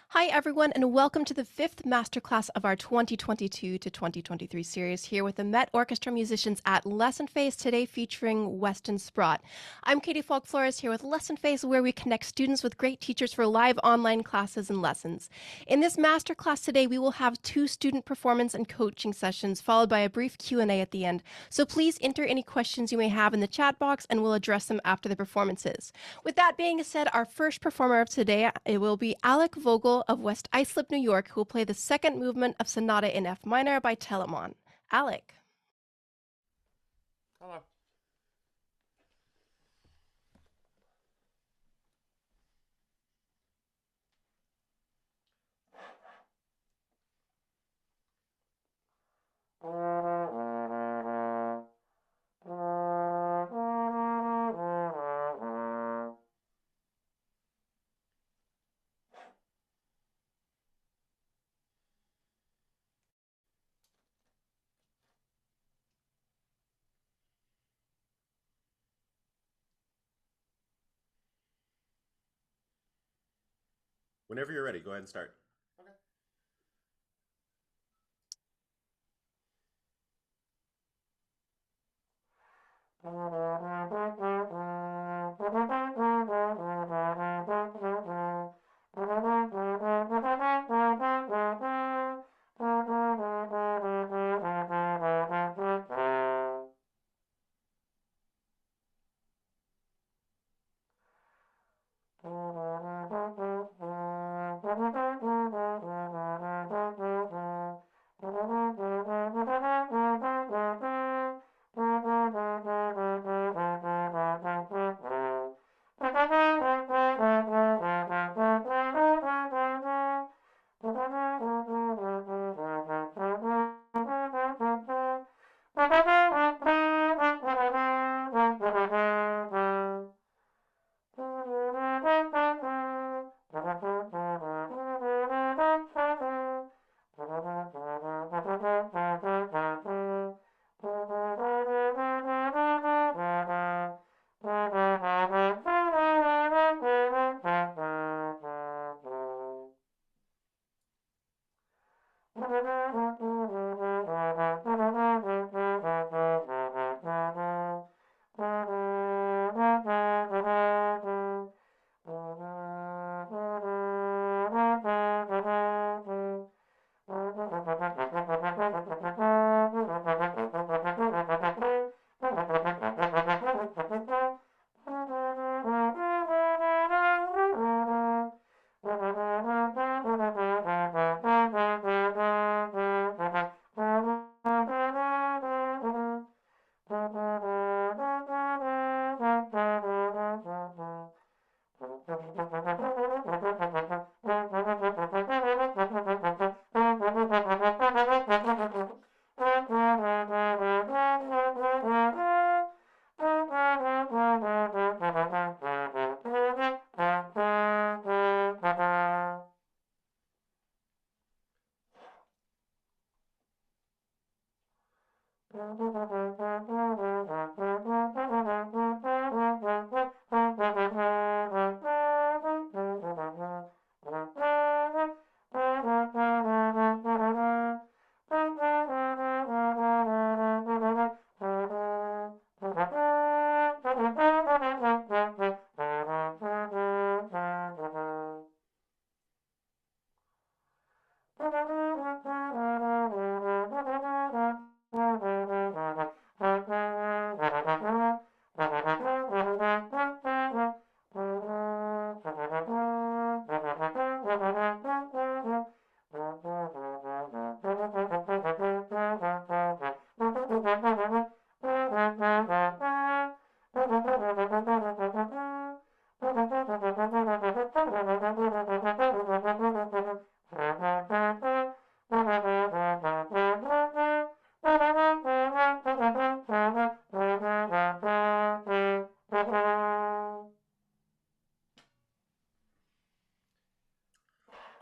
Hi, everyone, and welcome to the fifth masterclass of our 2022 to 2023 series here with the MET Orchestra Musicians at Lessonface, today featuring Weston Sprott. I'm Katie Falk-Flores here with Lessonface, where we connect students with great teachers for live online classes and lessons. In this masterclass today, we will have 2 student performance and coaching sessions, followed by a brief Q&A at the end. So please enter any questions you may have in the chat box, and we'll address them after the performances. With that being said, our first performer of today, it will be Alec Vogel of West Islip, New York, who will play the second movement of Sonata in F minor by Telemann. Alec. Hello. Whenever you're ready, go ahead and start. Okay.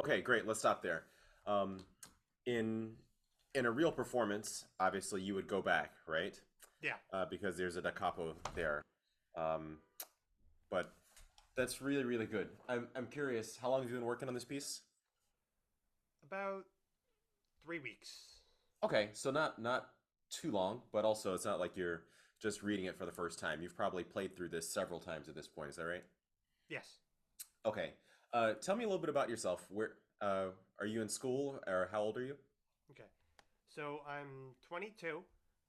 Okay, great. Let's stop there. Um, in in a real performance, obviously you would go back, right? Yeah. Because there's a da capo there. Um, but that's really really good. I'm curious. How long have you been working on this piece? About 3 weeks. Okay, so not too long, but also it's not like you're just reading it for the first time. You've probably played through this several times at this point. Is that right? Yes. Okay. Tell me a little bit about yourself. Where are you in school, or how old are you? Okay. So I'm 22.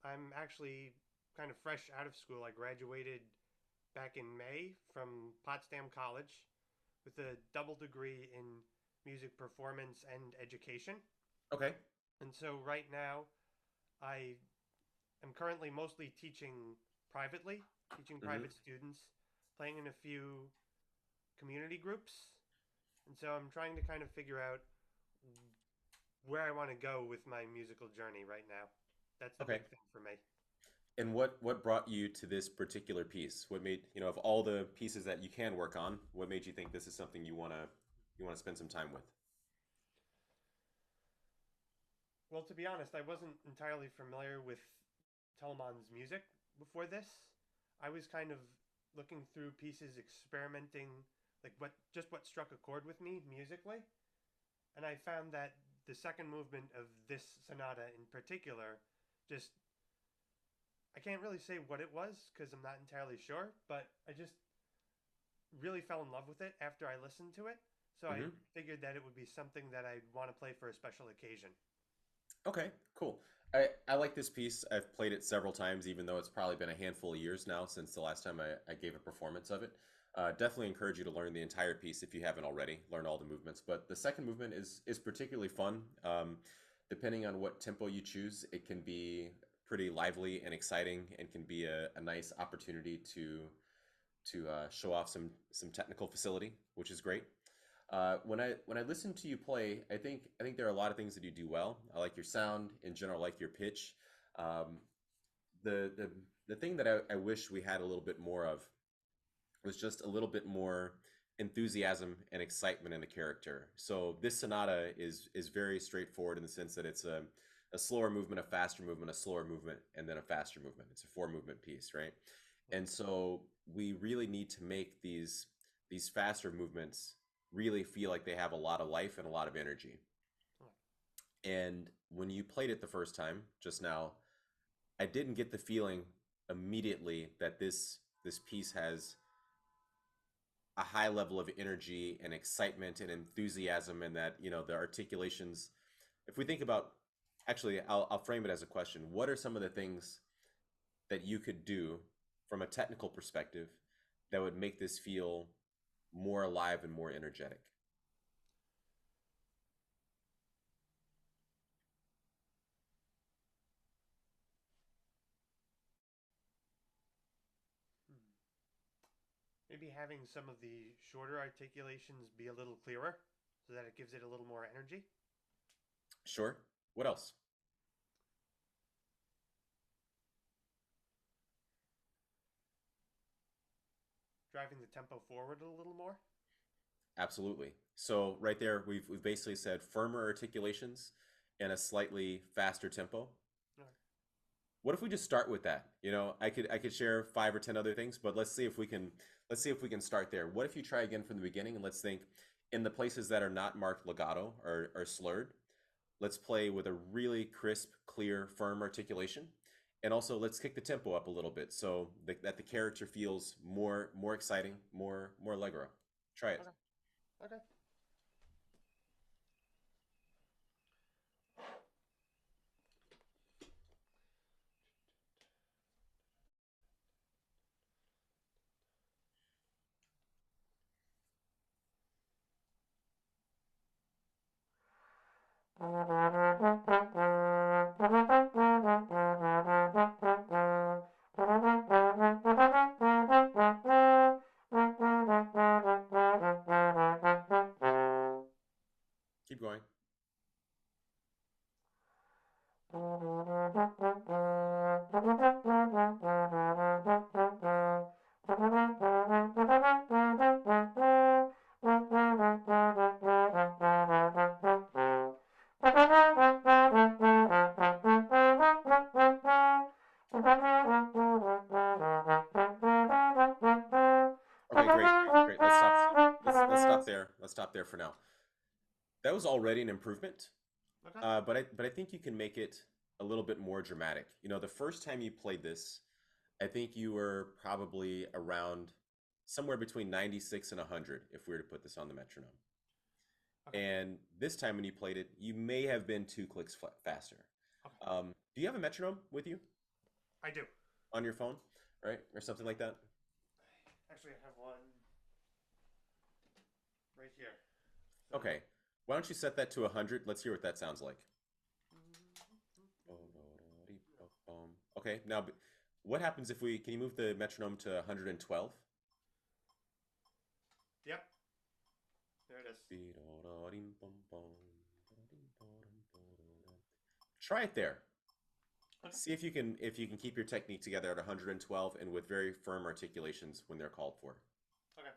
I'm actually kind of fresh out of school. I graduated back in May from Potsdam College with a double degree in music performance and education. Okay. And so right now, I am currently mostly teaching privately, teaching Mm-hmm. private students, playing in a few community groups. And so I'm trying to kind of figure out where I want to go with my musical journey right now. That's the Okay. big thing for me. And what brought you to this particular piece? What made, of all the pieces that you can work on, what made you think this is something you want to spend some time with? Well, to be honest, I wasn't entirely familiar with Telemann's music before this. I was kind of looking through pieces, experimenting, like what struck a chord with me musically, and I found that the second movement of this sonata in particular, just I can't really say what it was because I'm not entirely sure, but I just really fell in love with it after I listened to it. So I Mm-hmm. figured that it would be something that I'd want to play for a special occasion. Okay, cool. I like this piece. I've played it several times, even though it's probably been a handful of years now since the last time I gave a performance of it. Definitely encourage you to learn the entire piece if you haven't already. Learn all the movements. But the second movement is particularly fun. Depending on what tempo you choose, it can be pretty lively and exciting, and can be a nice opportunity to show off some technical facility, which is great. When I listen to you play, I think there are a lot of things that you do well. I like your sound in general, I like your pitch. Um, the thing that I wish we had a little bit more of was just a little bit more enthusiasm and excitement in the character. So this sonata is very straightforward in the sense that it's a slower movement, a faster movement, a slower movement, and then a faster movement. It's a four movement piece, right? And so we really need to make these faster movements really feel like they have a lot of life and a lot of energy. And when you played it the first time just now, I didn't get the feeling immediately that this piece has a high level of energy and excitement and enthusiasm, and that the articulations. If we think about, actually, I'll frame it as a question. What are some of the things that you could do from a technical perspective that would make this feel more alive and more energetic? Maybe having some of the shorter articulations be a little clearer so that it gives it a little more energy. Sure. What else? Driving the tempo forward a little more. Absolutely. So right there, we've basically said firmer articulations and a slightly faster tempo. Okay. What if we just start with that? I could share 5 or 10 other things, but let's see if we can start there. What if you try again from the beginning, and let's think in the places that are not marked legato or slurred, let's play with a really crisp, clear, firm articulation. And also let's kick the tempo up a little bit so that the character feels more exciting, more allegro. Try it. Okay. Okay. Keep going. Okay, great, great. Let's stop there. Let's stop there for now. That was already an improvement, Okay. but I think you can make it a little bit more dramatic. You know, the first time you played this, I think you were probably around somewhere between 96 and 100 if we were to put this on the metronome. Okay. And this time when you played it, you may have been 2 clicks faster. Okay. Do you have a metronome with you I do. on your phone, right? Or something like that? Actually, I have one right here. So, Okay. Why don't you set that to 100? Let's hear what that sounds like. Okay, now what happens if can you move the metronome to 112? Yep. There it is. Try it there. Okay. See if you can keep your technique together at 112 and with very firm articulations when they're called for. Okay.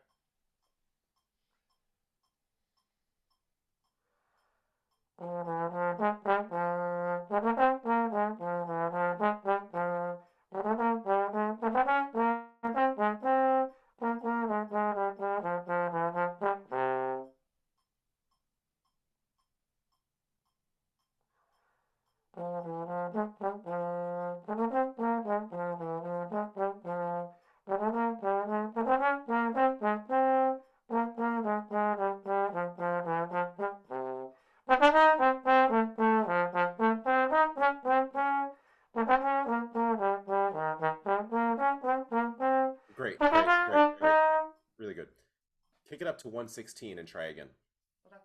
Great, great, great, great, great. Really good. Kick it up to 116 and try again. Okay.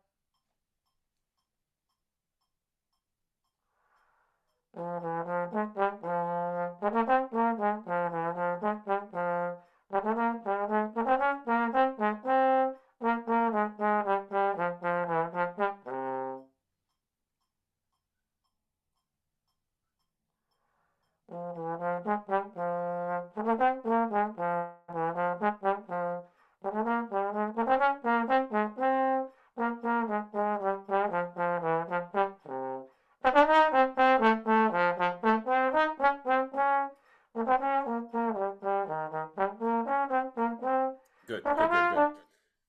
Good, good, good, good.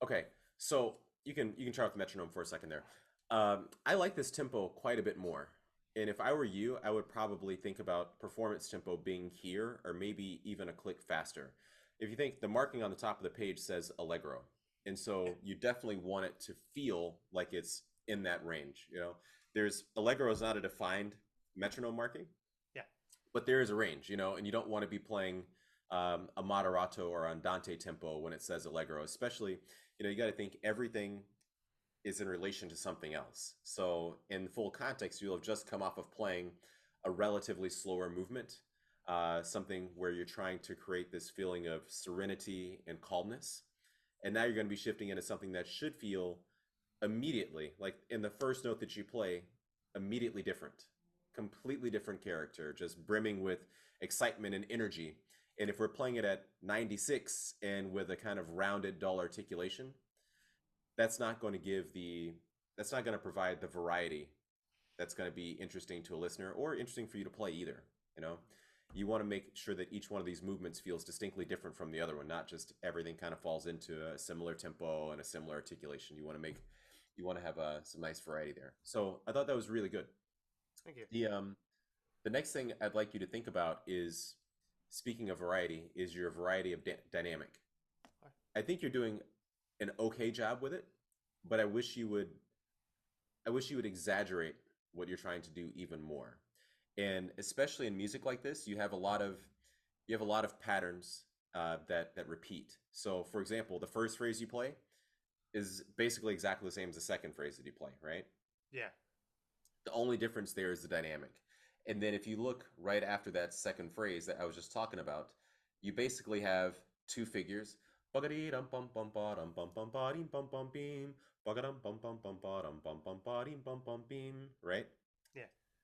Okay, so you can try with the metronome for a second there. I like this tempo quite a bit more. And if I were you, I would probably think about performance tempo being here or maybe even a click faster. If you think the marking on the top of the page says allegro, and so Yeah. you definitely want it to feel like it's in that range, you know. There's allegro is not a defined metronome marking, Yeah. but there is a range, you know, and you don't want to be playing a moderato or andante tempo when it says allegro, especially, you know, you got to think everything is in relation to something else. So in full context, you'll have just come off of playing a relatively slower movement, something where you're trying to create this feeling of serenity and calmness. And now you're going to be shifting into something that should feel immediately, like in the first note that you play, immediately different, completely different character, just brimming with excitement and energy. And if we're playing it at 96 and with a kind of rounded, dull articulation, that's not going to that's not going to provide the variety that's going to be interesting to a listener or interesting for you to play either. You know, you want to make sure that each one of these movements feels distinctly different from the other one, not just everything kind of falls into a similar tempo and a similar articulation. You want to have some nice variety there. So I thought that was really good. Thank you. The next thing I'd like you to think about is, speaking of variety, is your variety of dynamic. I think you're doing an okay job with it, but I wish you would exaggerate what you're trying to do even more. And especially in music like this, you have a lot of patterns that repeat. So, for example, the first phrase you play is basically exactly the same as the second phrase that you play, right? Yeah. The only difference there is the dynamic. And then if you look right after that second phrase that I was just talking about, you basically have two figures. Right? Yeah.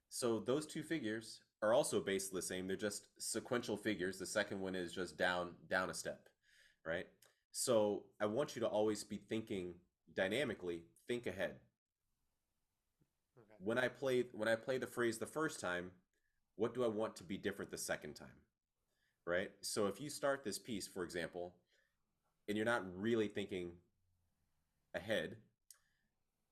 So those two figures are also basically the same. They're just sequential figures. The second one is just down a step, right? So I want you to always be thinking dynamically, think ahead. Okay. When I play the phrase the first time, what do I want to be different the second time? Right? So if you start this piece, for example, and you're not really thinking ahead,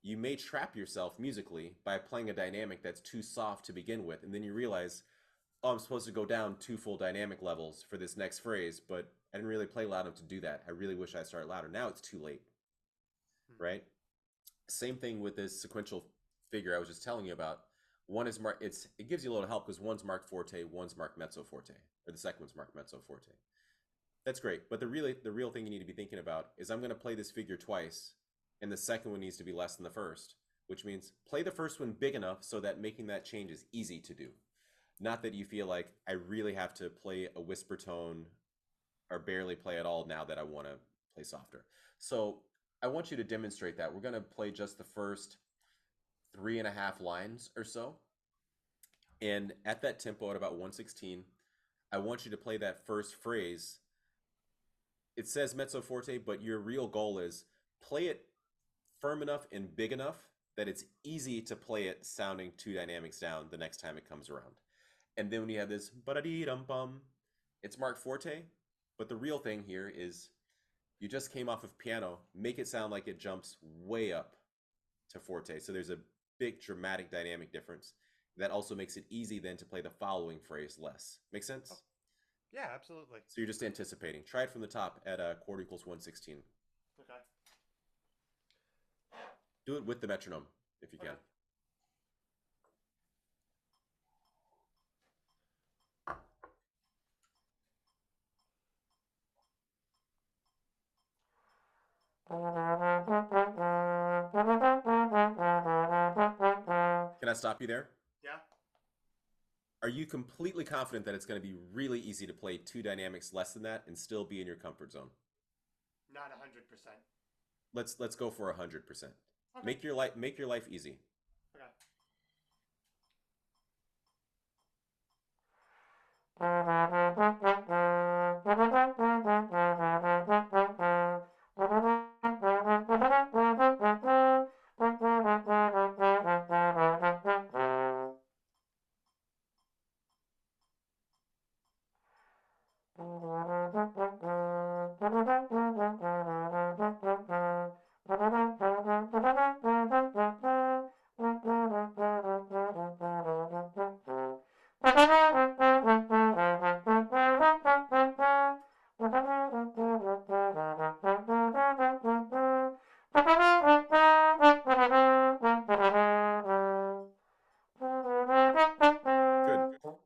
you may trap yourself musically by playing a dynamic that's too soft to begin with, and then you realize, oh, I'm supposed to go down 2 full dynamic levels for this next phrase, but I didn't really play loud enough to do that. I really wish I started louder. Now it's too late, right? Same thing with this sequential figure I was just telling you about. One is marked, it gives you a little help because one's marked forte, one's marked mezzo forte, or the second one's marked mezzo forte. That's great, but the real thing you need to be thinking about is I'm going to play this figure twice, and the second one needs to be less than the first, which means play the first one big enough so that making that change is easy to do. Not that you feel like I really have to play a whisper tone or barely play at all now that I want to play softer. So I want you to demonstrate that. We're going to play just the first 3.5 lines or so. And at that tempo at about 116, I want you to play that first phrase. It says mezzo forte, but your real goal is play it firm enough and big enough that it's easy to play it sounding 2 dynamics down the next time it comes around. And then when you have this ba-da-dee-dum-bum, it's marked forte, but the real thing here is you just came off of piano, make it sound like it jumps way up to forte. So there's a big dramatic dynamic difference. That also makes it easy then to play the following phrase less. Make sense? Oh, yeah, absolutely. So you're just anticipating. Try it from the top at chord equals 116. Okay. Do it with the metronome if you can. Can I stop you there? Yeah. Are you completely confident that it's going to be really easy to play 2 dynamics less than that and still be in your comfort zone? Not 100%. Let's go for 100%. Okay. Make your life easy. Okay.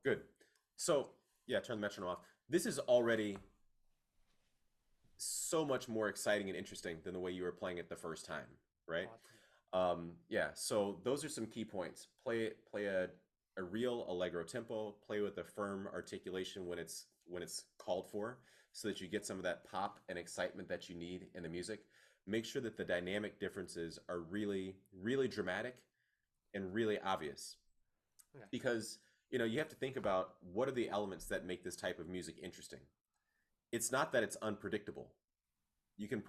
Good. So, yeah, turn the metronome off. This is already so much more exciting and interesting than the way you were playing it the first time, right? Awesome. Yeah, so those are some key points. Play a real allegro tempo, play with a firm articulation when it's called for, so that you get some of that pop and excitement that you need in the music. Make sure that the dynamic differences are really, really dramatic and really obvious. Okay. Because, you have to think about what are the elements that make this type of music interesting. It's not that it's unpredictable. You can,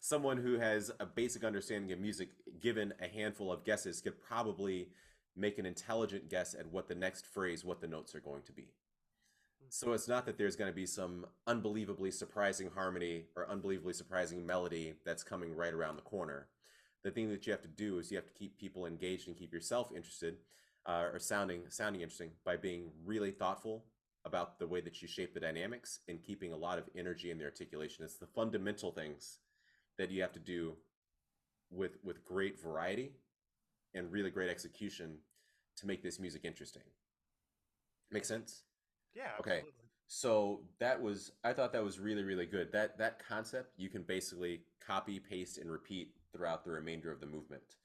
someone who has a basic understanding of music, given a handful of guesses, could probably make an intelligent guess at what the next phrase, what the notes are going to be. So it's not that there's going to be some unbelievably surprising harmony or unbelievably surprising melody that's coming right around the corner. The thing that you have to do is you have to keep people engaged and keep yourself interested, or sounding interesting by being really thoughtful about the way that you shape the dynamics and keeping a lot of energy in the articulation. It's the fundamental things that you have to do with great variety and really great execution to make this music interesting. Make sense? Yeah, Okay. absolutely. So I thought that was really, really good. That concept you can basically copy, paste, and repeat throughout the remainder of the movement.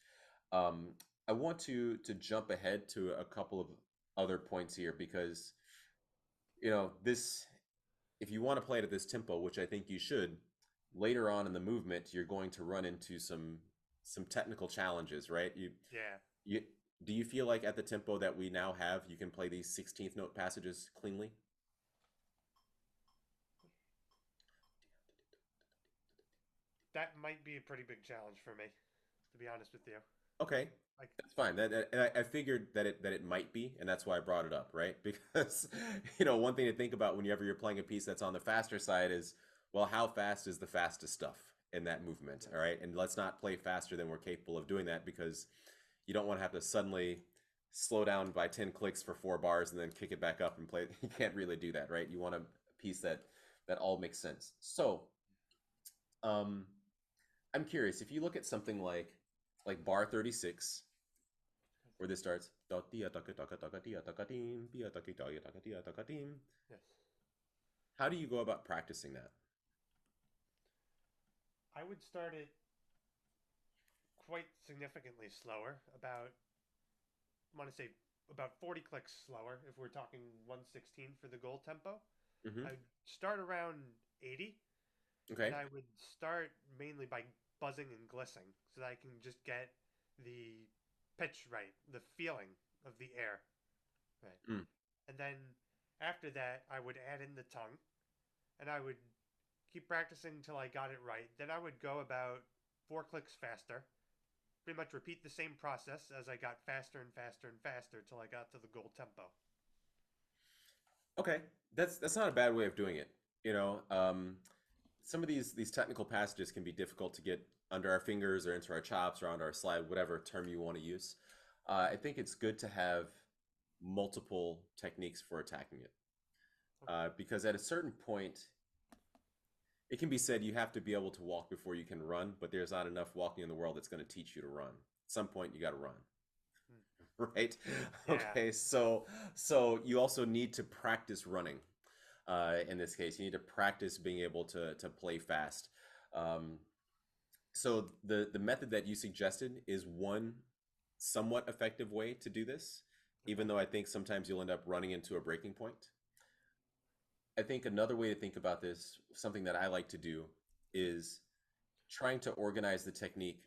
I want to jump ahead to a couple of other points here because this, if you want to play it at this tempo, which I think you should, later on in the movement you're going to run into some technical challenges, right? Yeah. Do you feel like at the tempo that we now have, you can play these 16th note passages cleanly? That might be a pretty big challenge for me, to be honest with you. Okay, Like, that's fine. And I figured that it might be, and that's why I brought it up, right? Because one thing to think about whenever you're playing a piece that's on the faster side is, well, how fast is the fastest stuff? in that movement, all right? And let's not play faster than we're capable of doing that, because you don't want to have to suddenly slow down by 10 clicks for 4 bars and then kick it back up and play. You can't really do that, right? You want a piece that all makes sense. So I'm curious, if you look at something like bar 36, where this starts, Yes. how do you go about practicing that? I would start it quite significantly slower, about, I want to say about 40 clicks slower if we're talking 116 for the goal tempo. Mm-hmm. I'd start around 80, Okay. and I would start mainly by buzzing and glissing so that I can just get the pitch right, the feeling of the air. Right. Mm. And then after that, I would add in the tongue, and I would keep practicing until I got it right. Then I would go about 4 clicks faster, pretty much repeat the same process as I got faster and faster and faster till I got to the goal tempo. Okay, that's not a bad way of doing it. You know, some of these technical passages can be difficult to get under our fingers or into our chops or onto our slide, whatever term you want to use. I think it's good to have multiple techniques for attacking it, because at a certain point, it can be said you have to be able to walk before you can run, but there's not enough walking in the world that's going to teach you to run. At some point, you got to run. Right? Yeah. Okay, so you also need to practice running. In this case, you need to practice being able to play fast. So the method that you suggested is one somewhat effective way to do this, even though I think sometimes you'll end up running into a breaking point. I think another way to think about this, something that I like to do, is trying to organize the technique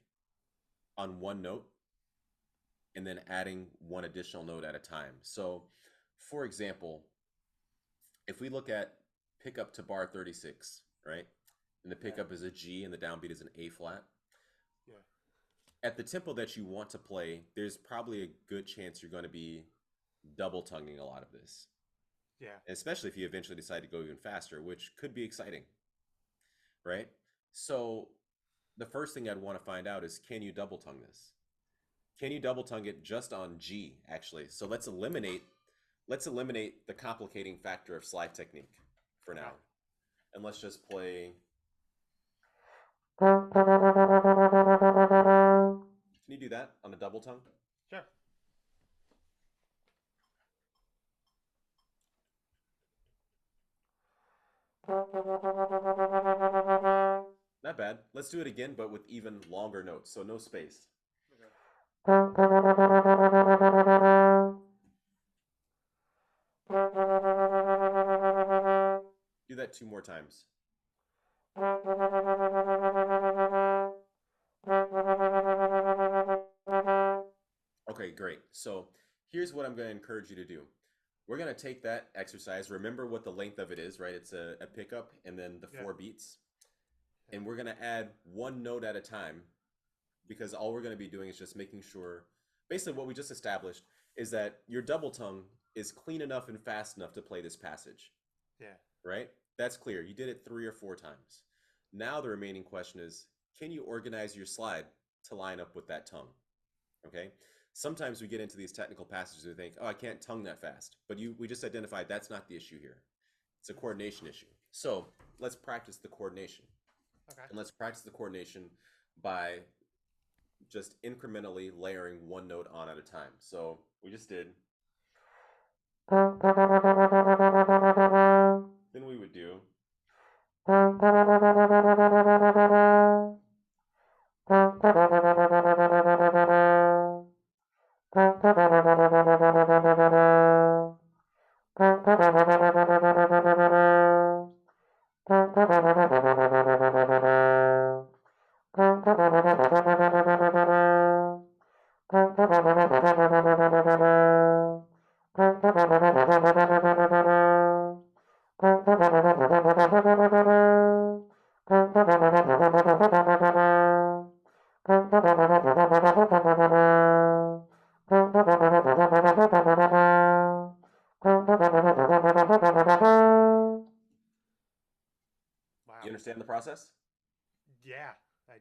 on one note and then adding one additional note at a time. So, for example, if we look at pickup to bar 36, right? And the pickup is a G and the downbeat is an A flat. Yeah. At the tempo that you want to play, there's probably a good chance you're going to be double tonguing a lot of this. Yeah. Especially if you eventually decide to go even faster, which could be exciting, right? So the first thing I'd want to find out is, can you double tongue this? Can you double tongue it just on G, actually? So let's eliminate the complicating factor of slide technique for now. And let's just play. Can you do that on a double tongue? Sure. Not bad. Let's do it again, but with even longer notes, so no space. Okay. Do that 2 more times. Okay, great. So here's what I'm going to encourage you to do. We're going to take that exercise. Remember what the length of it is, right? It's a pickup and then the 4 beats. And we're going to add one note at a time, because all we're going to be doing is just making sure, basically what we just established is that your double tongue is clean enough and fast enough to play this passage. Yeah. Right? That's clear. You did it 3 or 4 times. Now the remaining question is, can you organize your slide to line up with that tongue? Okay? Sometimes we get into these technical passages and we think, oh, I can't tongue that fast. But we just identified that's not the issue here. It's a coordination issue. So let's practice the coordination. Okay. And let's practice the coordination by just incrementally layering one note on at a time. So we just did. Then we would do.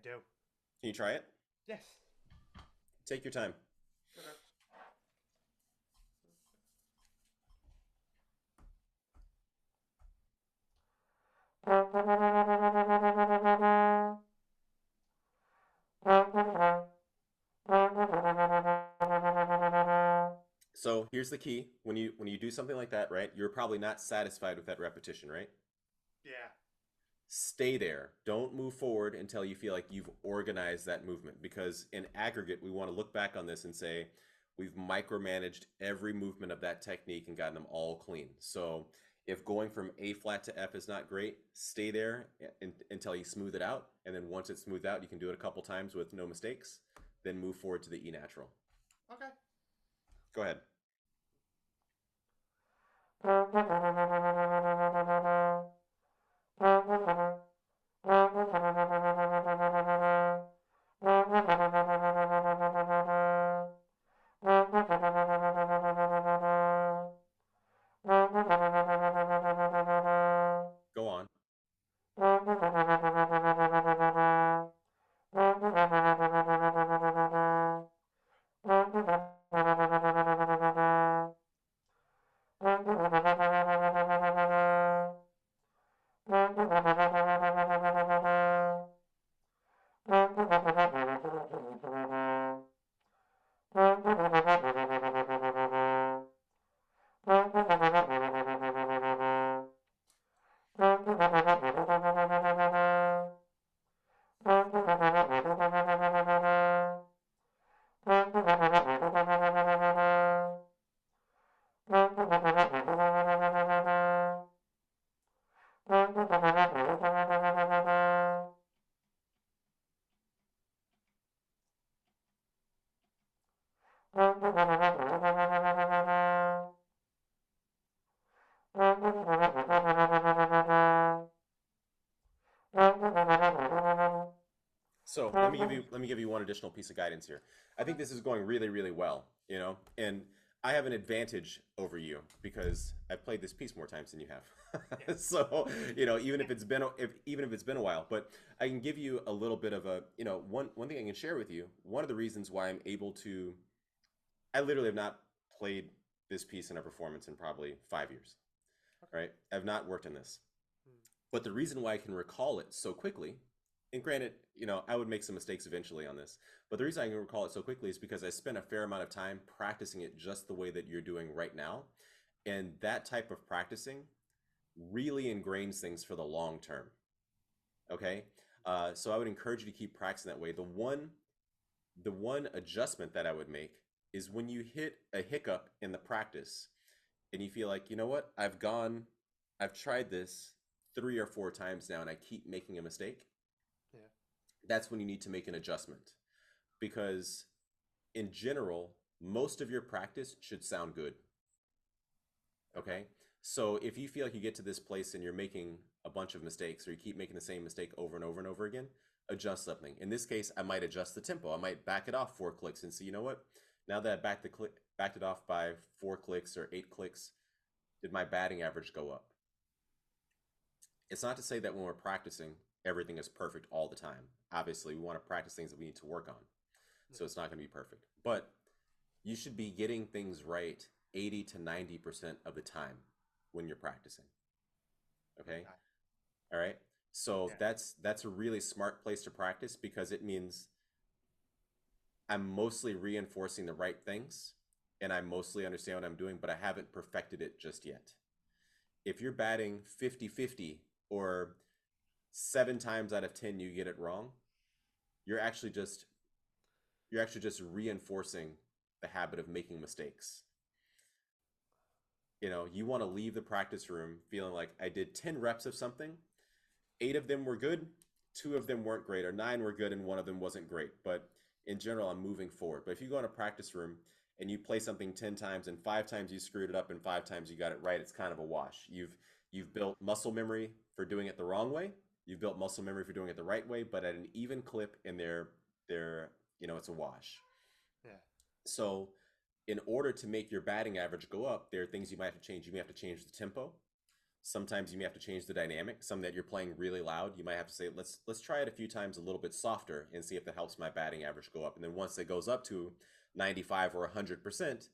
do. Can you try it? Yes. Take your time. Okay. So here's the key. When you do something like that, right? You're probably not satisfied with that repetition, right? Yeah. Stay there. Don't move forward until you feel like you've organized that movement. Because in aggregate, we want to look back on this and say, we've micromanaged every movement of that technique and gotten them all clean. So if going from A flat to F is not great, stay there until you smooth it out. And then once it's smoothed out, you can do it a couple times with no mistakes. Then move forward to the E natural. Okay. Go ahead. Go on. So let me give you one additional piece of guidance here. I think this is going really, really well, and I have an advantage over you because I've played this piece more times than you have. So, even if it's been even if it's been a while, but I can give you a little bit of a, one thing I can share with you. One of the reasons why I'm able to, I literally have not played this piece in a performance in probably 5 years, right? I've not worked in this. But the reason why I can recall it so quickly, and granted, I would make some mistakes eventually on this, but the reason I can recall it so quickly is because I spent a fair amount of time practicing it just the way that you're doing right now. And that type of practicing really ingrains things for the long term. Okay? So I would encourage you to keep practicing that way. The one adjustment that I would make is when you hit a hiccup in the practice and you feel like, you know what, I've tried this 3 or 4 times now and I keep making a mistake. Yeah. That's when you need to make an adjustment, because in general, most of your practice should sound good. Okay. So if you feel like you get to this place and you're making a bunch of mistakes or you keep making the same mistake over and over and over again, adjust something. In this case, I might adjust the tempo. I might back it off 4 clicks and see, you know what? Now that I backed it off by 4 clicks or 8 clicks, did my batting average go up? It's not to say that when we're practicing, everything is perfect all the time. Obviously, we want to practice things that we need to work on. So it's not going to be perfect. But you should be getting things right 80 to 90% of the time when you're practicing. Okay? All right? So that's a really smart place to practice, because it means I'm mostly reinforcing the right things and I mostly understand what I'm doing, but I haven't perfected it just yet. If you're batting 50-50 or 7 times out of 10 you get it wrong, you're actually just reinforcing the habit of making mistakes. You want to leave the practice room feeling like, I did 10 reps of something, 8 of them were good, 2 of them weren't great, or 9 were good and 1 of them wasn't great. But in general, I'm moving forward. But if you go in a practice room and you play something 10 times and 5 times you screwed it up and 5 times you got it right, it's kind of a wash. You've built muscle memory for doing it the wrong way. You've built muscle memory for doing it the right way, but at an even clip, and it's a wash. Yeah. So in order to make your batting average go up, there are things you might have to change. You may have to change the tempo. Sometimes you may have to change the dynamic. Some that you're playing really loud, you might have to say, let's try it a few times a little bit softer and see if that helps my batting average go up. And then once it goes up to 95 or 100%,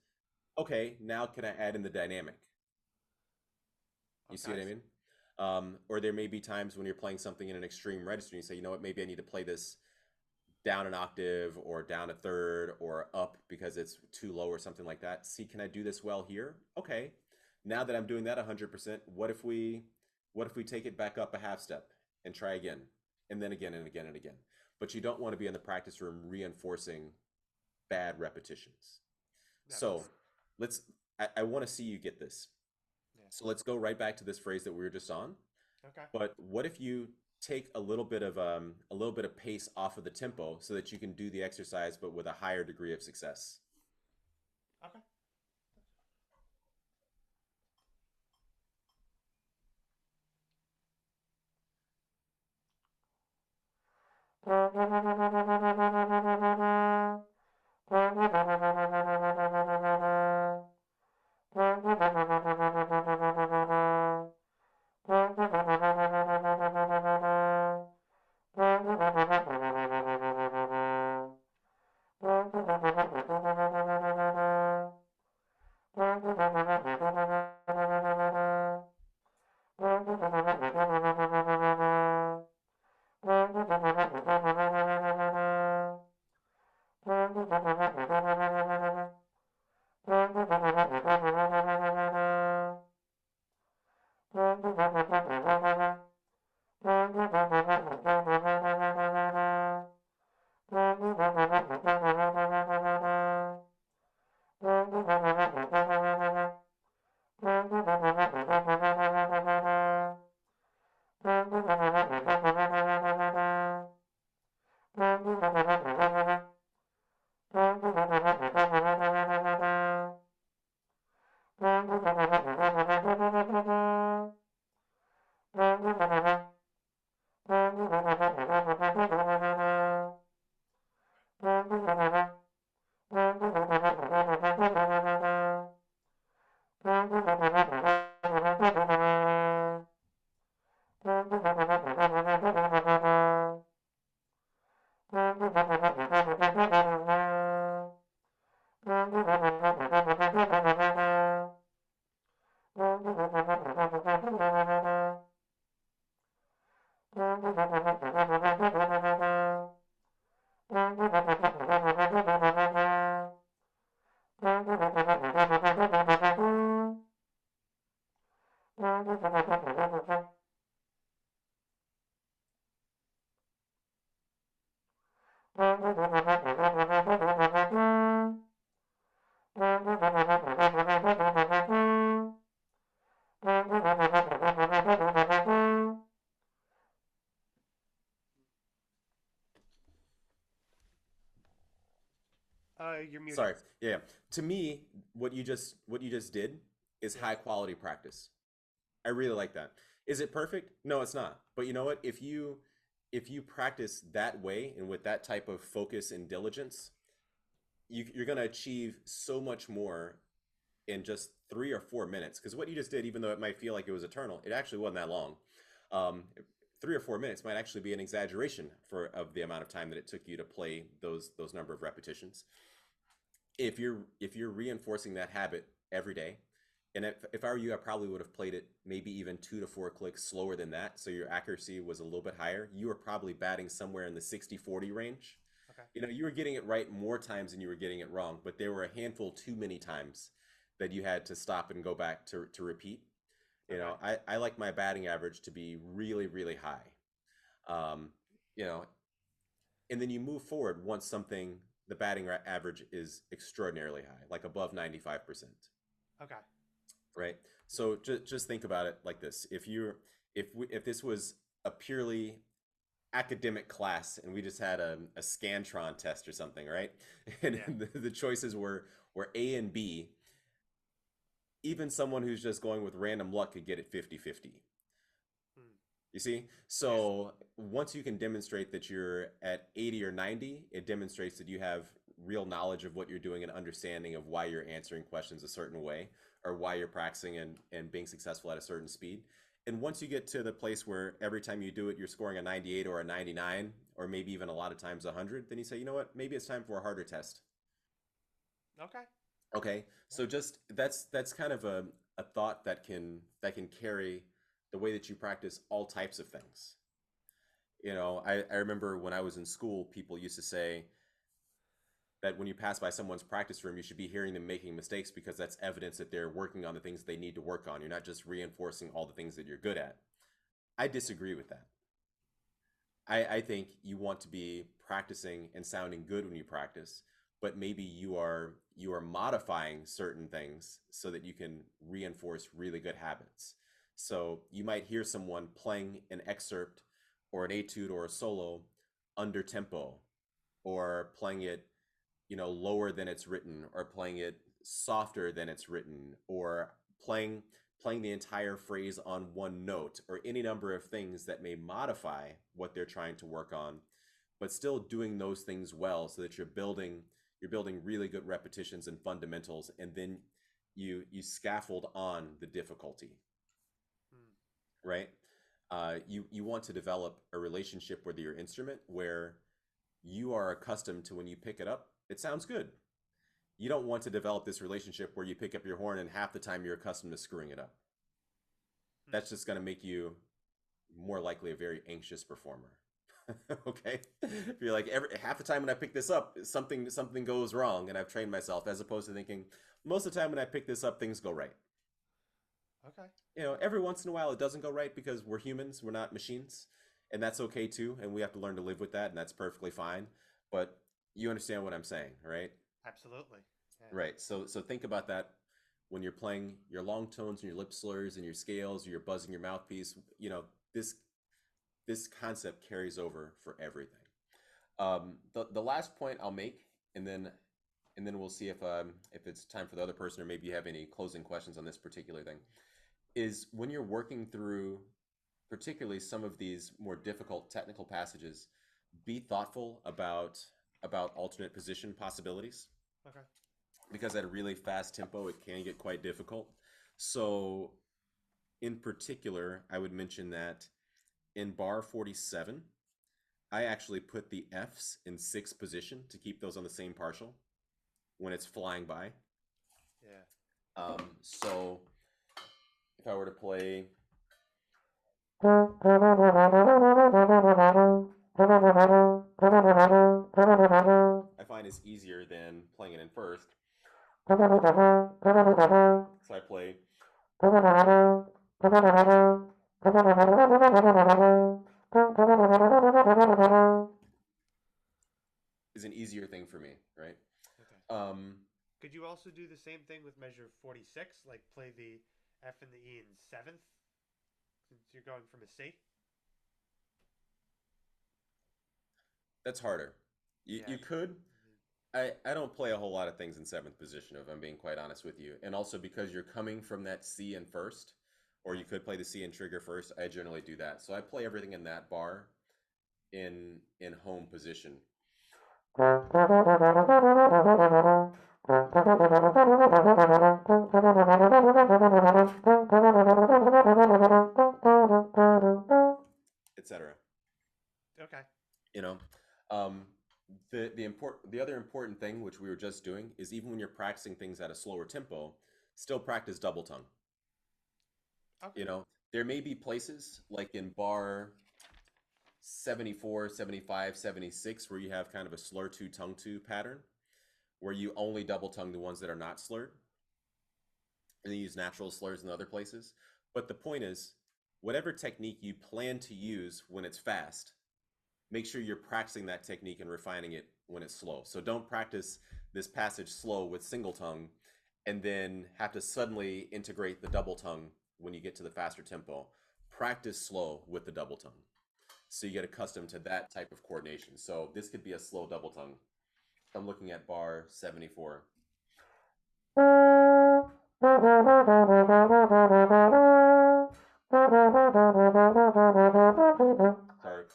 okay, now can I add in the dynamic? You see what I Okay. mean? Or there may be times when you're playing something in an extreme register and you say, you know what, maybe I need to play this down an octave or down a third or up because it's too low or something like that. See, can I do this well here? Okay. Now that I'm doing that 100%, what if we take it back up a half step and try again, and then again and again and again? But you don't want to be in the practice room reinforcing bad repetitions. Yeah, So I want to see you get this. yeah. So let's go right back to this phrase that we were just on. Okay. But what if you take a little bit of pace off of the tempo so that you can do the exercise but with a higher degree of success? Okay. You're muted. Sorry. Yeah. To me, what you just did is Yeah. high quality practice. I really like that. Is it perfect? No, it's not. But you know what? If you practice that way and with that type of focus and diligence, you're going to achieve so much more in just 3 or 4 minutes. Because what you just did, even though it might feel like it was eternal, it actually wasn't that long. 3 or 4 minutes might actually be an exaggeration of the amount of time that it took you to play those number of repetitions. If you're reinforcing that habit every day, and if I were you, I probably would have played it maybe even 2 to 4 clicks slower than that, so your accuracy was a little bit higher. You were probably batting somewhere in the 60-40 range. Okay. You were getting it right more times than you were getting it wrong, but there were a handful too many times that you had to stop and go back to repeat. Okay. I like my batting average to be really, really high. Um, you know, and then you move forward once the batting average is extraordinarily high, like above 95%. Okay. Right? So just think about it like this. If this was a purely academic class and we just had a Scantron test or something, right? And Yeah. the choices were A and B, even someone who's just going with random luck could get it 50-50. Hmm. You see? Yeah. So once you can demonstrate that you're at 80 or 90, it demonstrates that you have real knowledge of what you're doing and understanding of why you're answering questions a certain way or why you're practicing and being successful at a certain speed. And once you get to the place where every time you do it, you're scoring a 98 or a 99, or maybe even a lot of times 100, then you say, you know what, maybe it's time for a harder test. Okay. Okay, so just that's kind of a thought that can carry the way that you practice all types of things. You know, I remember when I was in school, people used to say that when you pass by someone's practice room, you should be hearing them making mistakes because that's evidence that they're working on the things they need to work on. You're not just reinforcing all the things that you're good at. I disagree with that. I think you want to be practicing and sounding good when you practice, but maybe you are modifying certain things so that you can reinforce really good habits. So you might hear someone playing an excerpt or an etude or a solo under tempo, or playing it, you know, lower than it's written, or playing it softer than it's written, or playing the entire phrase on one note, or any number of things that may modify what they're trying to work on, but still doing those things well so that you're building really good repetitions and fundamentals, and then you scaffold on the difficulty, Hmm. right? You want to develop a relationship with your instrument where you are accustomed to when you pick it up, it sounds good. You don't want to develop this relationship where you pick up your horn and half the time you're accustomed to screwing it up. Hmm. That's just going to make you more likely a very anxious performer. Okay, if you're like every half the time when I pick this up, something goes wrong, and I've trained myself, as opposed to thinking most of the time when I pick this up, things go right. Okay. You know, every once in a while it doesn't go right because we're humans, we're not machines, and that's okay too, and we have to learn to live with that, and that's perfectly fine. But you understand what I'm saying, right? Absolutely. Yeah. Right. So think about that when you're playing your long tones and your lip slurs and your scales, or you're buzzing your mouthpiece. You know, this concept carries over for everything. The last point I'll make, and then we'll see if it's time for the other person, or maybe you have any closing questions on this particular thing, is when you're working through particularly some of these more difficult technical passages, be thoughtful about alternate position possibilities, Okay. because at a really fast tempo it can get quite difficult. So in particular, I would mention that in bar 47, I actually put the Fs in sixth position to keep those on the same partial when it's flying by. Yeah. So if I were to play, I find it's easier than playing it in first. So I play is an easier thing for me, right? Okay. Um, Could you also do the same thing with measure 46, like play the F and the E in seventh, since you're going from a C? that's harder. You Yeah. could. I don't play a whole lot of things in seventh position, if I'm being quite honest with you. And also because you're coming from that C in first, or you Right. could play the C and trigger first, I generally do that. So I play everything in that bar in home position. Etc. Okay. You know, um, the other important thing, which we were just doing, is even when you're practicing things at a slower tempo, still practice double tongue. Okay. You know, there may be places like in bar 74, 75, 76, where you have kind of a slur to tongue to pattern, where you only double tongue the ones that are not slurred, and then use natural slurs in other places. But the point is, whatever technique you plan to use when it's fast, make sure you're practicing that technique and refining it when it's slow. So don't practice this passage slow with single tongue and then have to suddenly integrate the double tongue when you get to the faster tempo. Practice slow with the double tongue, so you get accustomed to that type of coordination. So this could be a slow double tongue. I'm looking at bar 74. Sorry.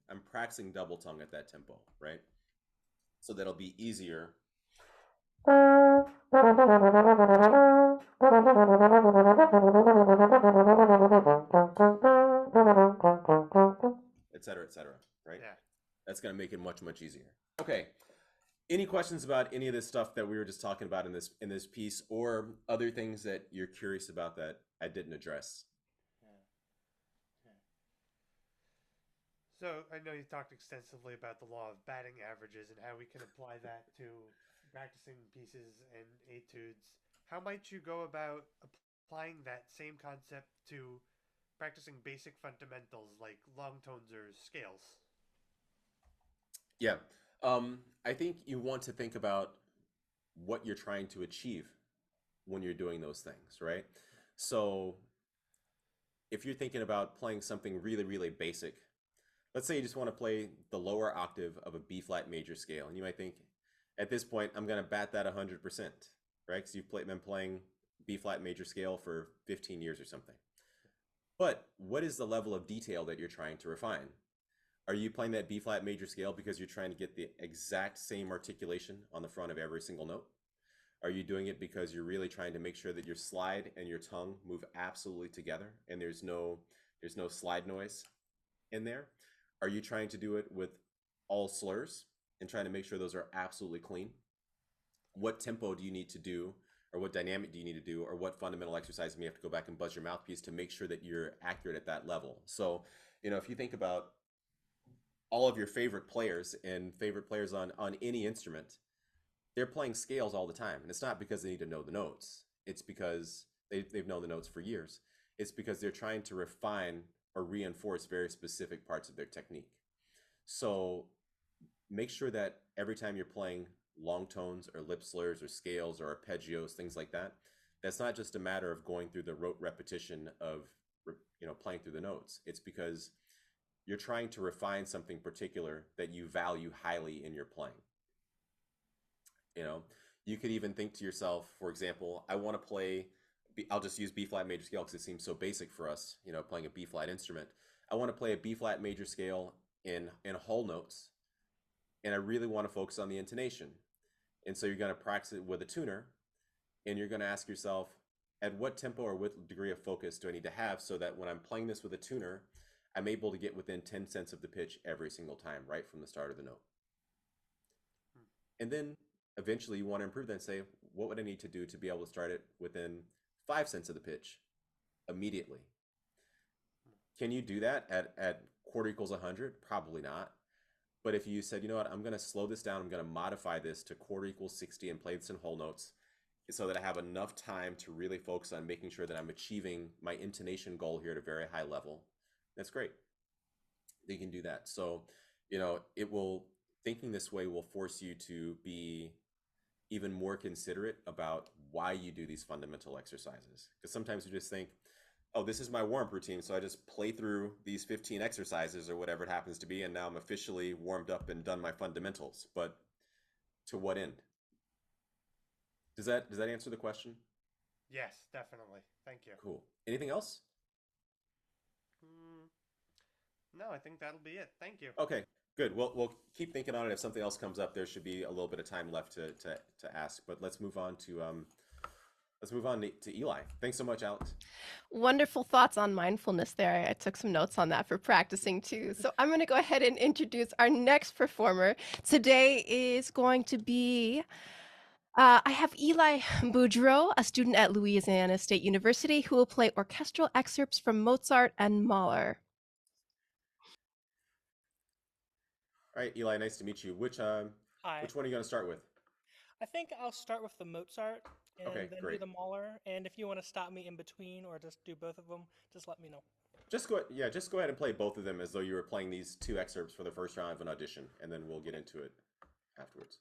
I'm practicing double tongue at that tempo, right? so that'll be easier, etc., right? Yeah. That's going to make it much, much easier. Okay. Any questions about any of this stuff that we were just talking about in this piece, or other things that you're curious about that I didn't address? So I know you talked extensively about the law of batting averages and how we can apply that to practicing pieces and etudes. How might you go about applying that same concept to practicing basic fundamentals like long tones or scales? Yeah. I think you want to think about what you're trying to achieve when you're doing those things, right? So if you're thinking about playing something really, really basic, let's say you just want to play the lower octave of a B flat major scale, and you might think, at this point, I'm going to bat that 100%, right? Because been playing B flat major scale for 15 years or something. But what is the level of detail that you're trying to refine? Are you playing that B flat major scale because you're trying to get the exact same articulation on the front of every single note? Are you doing it because you're really trying to make sure that your slide and your tongue move absolutely together and there's no slide noise in there? Are you trying to do it with all slurs and trying to make sure those are absolutely clean? What tempo do you need to do, or what dynamic do you need to do, or what fundamental exercise may you have to go back and buzz your mouthpiece to make sure that you're accurate at that level? So, if you think about all of your favorite players and favorite players on any instrument, they're playing scales all the time. And it's not because they need to know the notes. It's because they've known the notes for years. It's because they're trying to refine or reinforce very specific parts of their technique. So make sure that every time you're playing long tones or lip slurs or scales or arpeggios, things like that, that's not just a matter of going through the rote repetition of playing through the notes. It's because you're trying to refine something particular that you value highly in your playing. You could even think to yourself, for example, I want to play, I'll just use B flat major scale because it seems so basic for us, playing a B flat instrument. I want to play a B flat major scale in whole notes, and I really want to focus on the intonation. And so you're going to practice it with a tuner, and you're going to ask yourself, at what tempo or what degree of focus do I need to have so that when I'm playing this with a tuner, I'm able to get within 10 cents of the pitch every single time, right from the start of the note. And then eventually you want to improve that and say, what would I need to do to be able to start it within 5 cents of the pitch immediately? Can you do that at quarter equals 100? Probably not. But if you said, you know what, I'm going to slow this down, I'm going to modify this to quarter equals 60 and play this in whole notes so that I have enough time to really focus on making sure that I'm achieving my intonation goal here at a very high level, that's great. You can do that. So, thinking this way will force you to be even more considerate about why you do these fundamental exercises. Because sometimes you just think, oh, this is my warm-up routine, so I just play through these 15 exercises or whatever it happens to be, and now I'm officially warmed up and done my fundamentals. But to what end? Does that answer the question? Yes, definitely. Thank you. Cool. Anything else? No, I think that'll be it. Thank you. Okay, good. We'll keep thinking on it. If something else comes up, there should be a little bit of time left to ask. But let's move on to Eli. Thanks so much, Alex. Wonderful thoughts on mindfulness there. I took some notes on that for practicing too. So I'm going to go ahead and introduce our next performer. Today is going to be, I have Eli Boudreau, a student at Louisiana State University, who will play orchestral excerpts from Mozart and Mahler. All right, Eli, nice to meet you. Which one Hi. are you going to start with? I think I'll start with the Mozart and Okay, then great. do the Mahler. And if you want to stop me in between or just do both of them, just let me know. Just go ahead and play both of them as though you were playing these two excerpts for the first round of an audition, and then we'll get into it afterwards.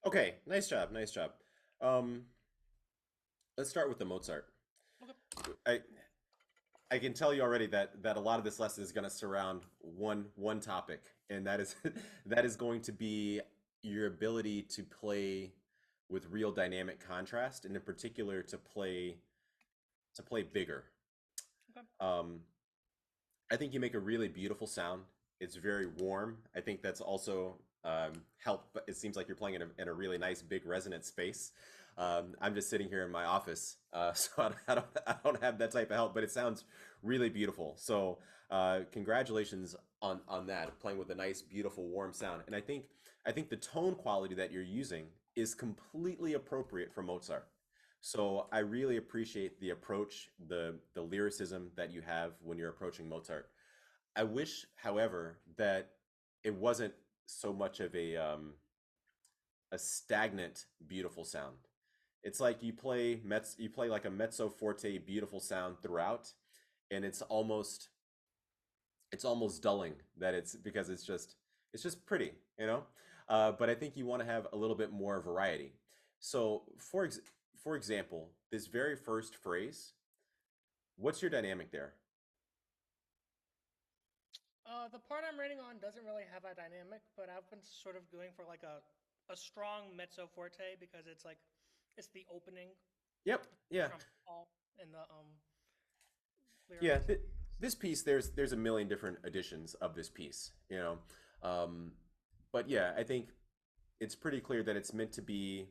Okay, nice job, nice job. Um, let's start with the Mozart. Okay. I I can tell you already that a lot of this lesson is going to surround one topic, and that is that is going to be your ability to play with real dynamic contrast, and in particular to play bigger. Okay. Um, I think you make a really beautiful sound. It's very warm. I think that's also helped. But it seems like you're playing in a really nice big resonant space. I'm just sitting here in my office, so I don't have that type of help. But it sounds really beautiful. So congratulations on that. Playing with a nice, beautiful, warm sound. And I think the tone quality that you're using is completely appropriate for Mozart. So I really appreciate the approach, the lyricism that you have when you're approaching Mozart. I wish, however, that it wasn't so much of a stagnant, beautiful sound. It's like you play like a mezzo forte, beautiful sound throughout, and it's almost dulling that it's because it's just pretty, you know. But I think you want to have a little bit more variety. So, for example, this very first phrase, what's your dynamic there? The part I'm rating on doesn't really have a dynamic, but I've been sort of going for like a strong mezzo forte because it's like it's the opening Yep. Yeah. trumpet all in the Yeah. lyrics. This piece, there's a million different editions of this piece, you know. Um, but yeah, I think it's pretty clear that it's meant to be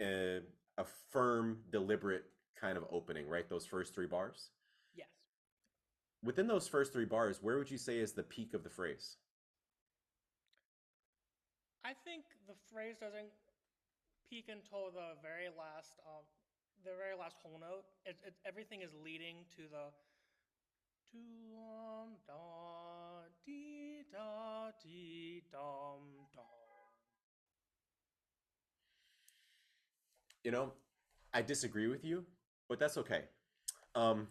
a, a firm, deliberate kind of opening, right? Those first three bars. Yes. Within those first three bars, where would you say is the peak of the phrase? I think the phrase doesn't peak until the very last whole note. Everything is leading to the da dee da dee dum. You know, I disagree with you, but that's okay. Um,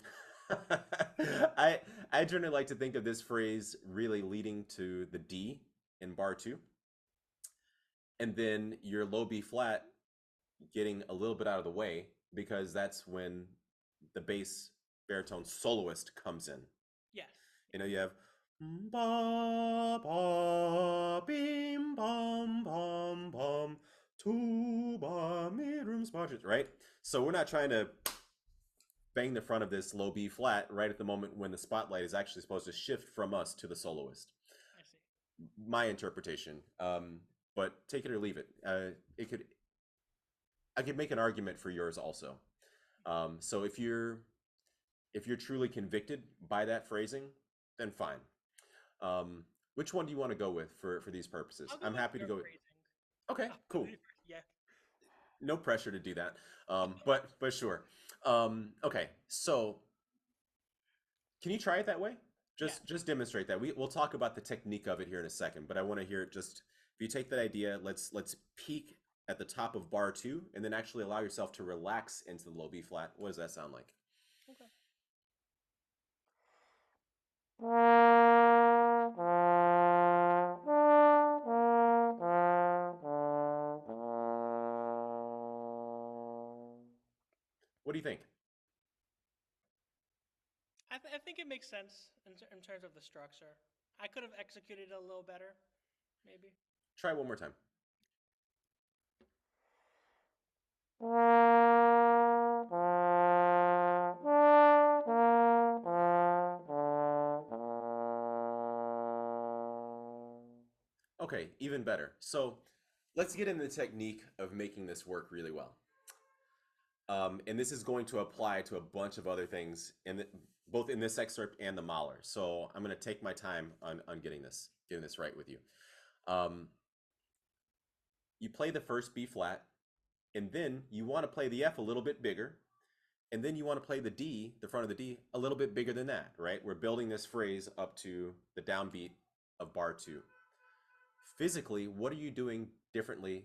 I I generally like to think of this phrase really leading to the D in bar two, and then your low B flat getting a little bit out of the way because that's when the bass baritone soloist comes in. Yes. You know, you have ba ba bim bum bum bum tuba midrum spotches, right? So we're not trying to bang the front of this low B flat right at the moment when the spotlight is actually supposed to shift from us to the soloist. I see. my interpretation, but take it or leave it. I could make an argument for yours also. So if you're truly convicted by that phrasing, then fine. Which one do you want to go with for these purposes? I'll go I'm with happy to your go with. phrasing. Okay, cool. Yeah. No pressure to do that. But sure. Okay, so can you try it that way? Yeah. Just demonstrate that. We'll talk about the technique of it here in a second, but I want to hear it just if you take that idea, let's peak at the top of bar 2 and then actually allow yourself to relax into the low B flat. What does that sound like? Okay. What do you think? I think it makes sense in terms of the structure. I could have executed it a little better, maybe. Try one more time. Okay, even better. So let's get into the technique of making this work really well. And this is going to apply to a bunch of other things, both in this excerpt and the Mahler. So I'm going to take my time on getting this right with you. You play the first B flat, and then you want to play the F a little bit bigger, and then you want to play the D, the front of the D, a little bit bigger than that, right? We're building this phrase up to the downbeat of bar 2. Physically, what are you doing differently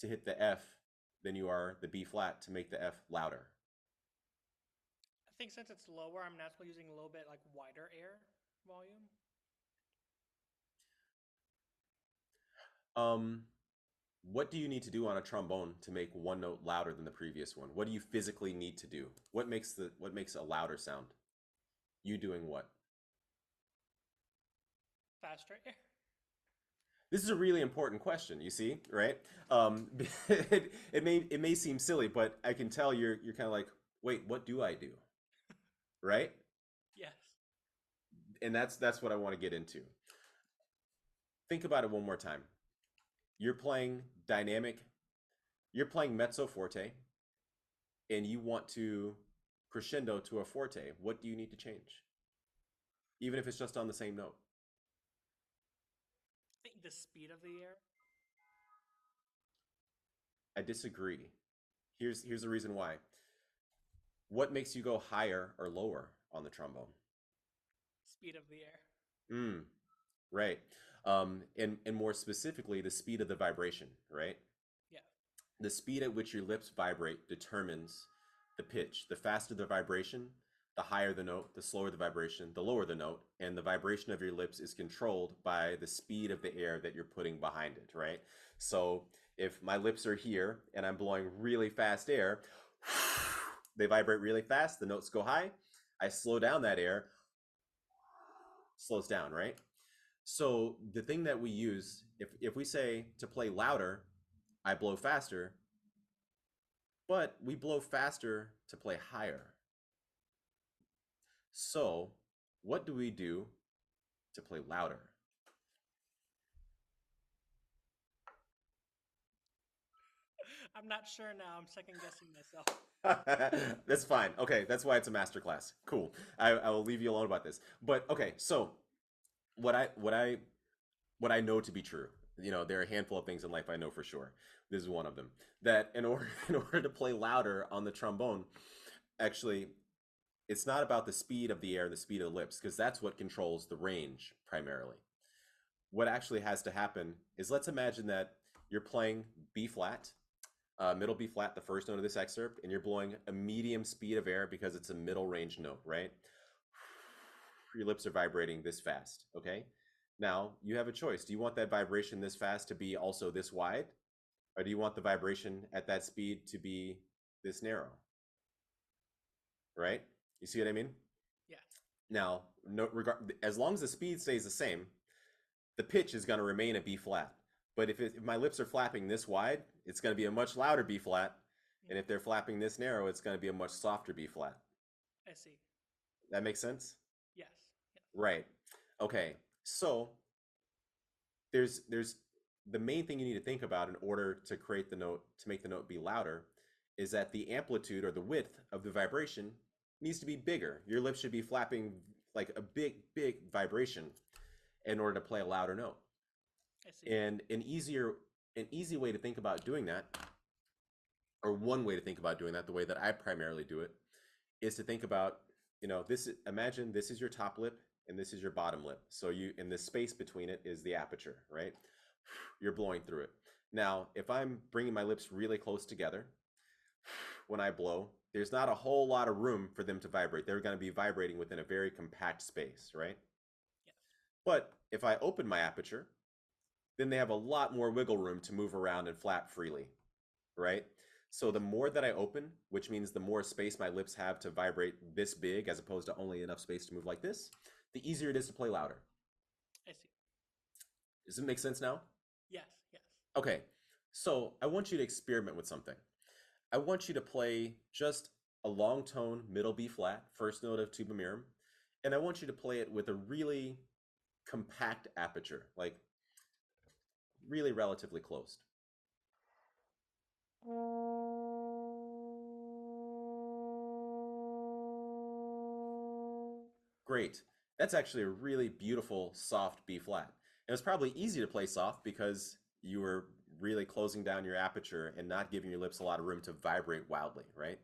to hit the F than you are the B flat to make the F louder? I think since it's lower, I'm naturally using a little bit like wider air volume. What do you need to do on a trombone to make one note louder than the previous one? What do you physically need to do? What makes a louder sound? You doing what? Faster air. This is a really important question, you see, right? It may seem silly, but I can tell you're kind of like, wait, what do I do? Right? Yes. And that's what I want to get into. Think about it one more time. You're playing mezzo forte, and you want to crescendo to a forte. What do you need to change? Even if it's just on the same note. I think the speed of the air. I disagree. Here's the reason why. What makes you go higher or lower on the trombone? Speed of the air. Right. And more specifically, the speed of the vibration, right? Yeah. The speed at which your lips vibrate determines the pitch. The faster the vibration, the higher the note, the slower the vibration, the lower the note, and the vibration of your lips is controlled by the speed of the air that you're putting behind it, right? So if my lips are here and I'm blowing really fast air, they vibrate really fast, the notes go high, I slow down that air, slows down, right? So the thing that we use, if we say to play louder, I blow faster, but we blow faster to play higher. So what do we do to play louder? I'm not sure now. I'm second guessing myself. That's fine. Okay, that's why it's a masterclass. Cool. I will leave you alone about this. But okay, so what I know to be true, there are a handful of things in life I know for sure. This is one of them. That in order to play louder on the trombone, actually, it's not about the speed of the air, the speed of the lips, because that's what controls the range primarily. What actually has to happen is, let's imagine that you're playing B flat, middle B flat, the first note of this excerpt, and you're blowing a medium speed of air because it's a middle range note, right? Your lips are vibrating this fast, okay? Now, you have a choice. Do you want that vibration this fast to be also this wide? Or do you want the vibration at that speed to be this narrow? Right? You see what I mean? Yes. Now, as long as the speed stays the same, the pitch is going to remain a B flat. But if my lips are flapping this wide, it's going to be a much louder B flat. And if they're flapping this narrow, it's going to be a much softer B flat. I see. That makes sense? Yes. Right. Okay. So there's the main thing you need to think about in order to create the note to make the note be louder is that the amplitude or the width of the vibration needs to be bigger. Your lips should be flapping like a big vibration in order to play a louder note. I see. And an easy way to think about doing that, or one way to think about doing that, the way that I primarily do it, is to think about, imagine this is your top lip and this is your bottom lip. So in the space between it is the aperture, right? You're blowing through it. Now, if I'm bringing my lips really close together, when I blow, there's not a whole lot of room for them to vibrate. They're going to be vibrating within a very compact space, right? Yes. But if I open my aperture, then they have a lot more wiggle room to move around and flap freely, right? So the more that I open, which means the more space my lips have to vibrate this big as opposed to only enough space to move like this, the easier it is to play louder. I see. Does it make sense now? Yes. Yes. Okay, so I want you to experiment with something. I want you to play just a long tone middle B flat, first note of tuba mirum, and I want you to play it with a really compact aperture, like really relatively closed. Great. That's actually a really beautiful soft B flat. And it's probably easy to play soft because you were really closing down your aperture and not giving your lips a lot of room to vibrate wildly, right?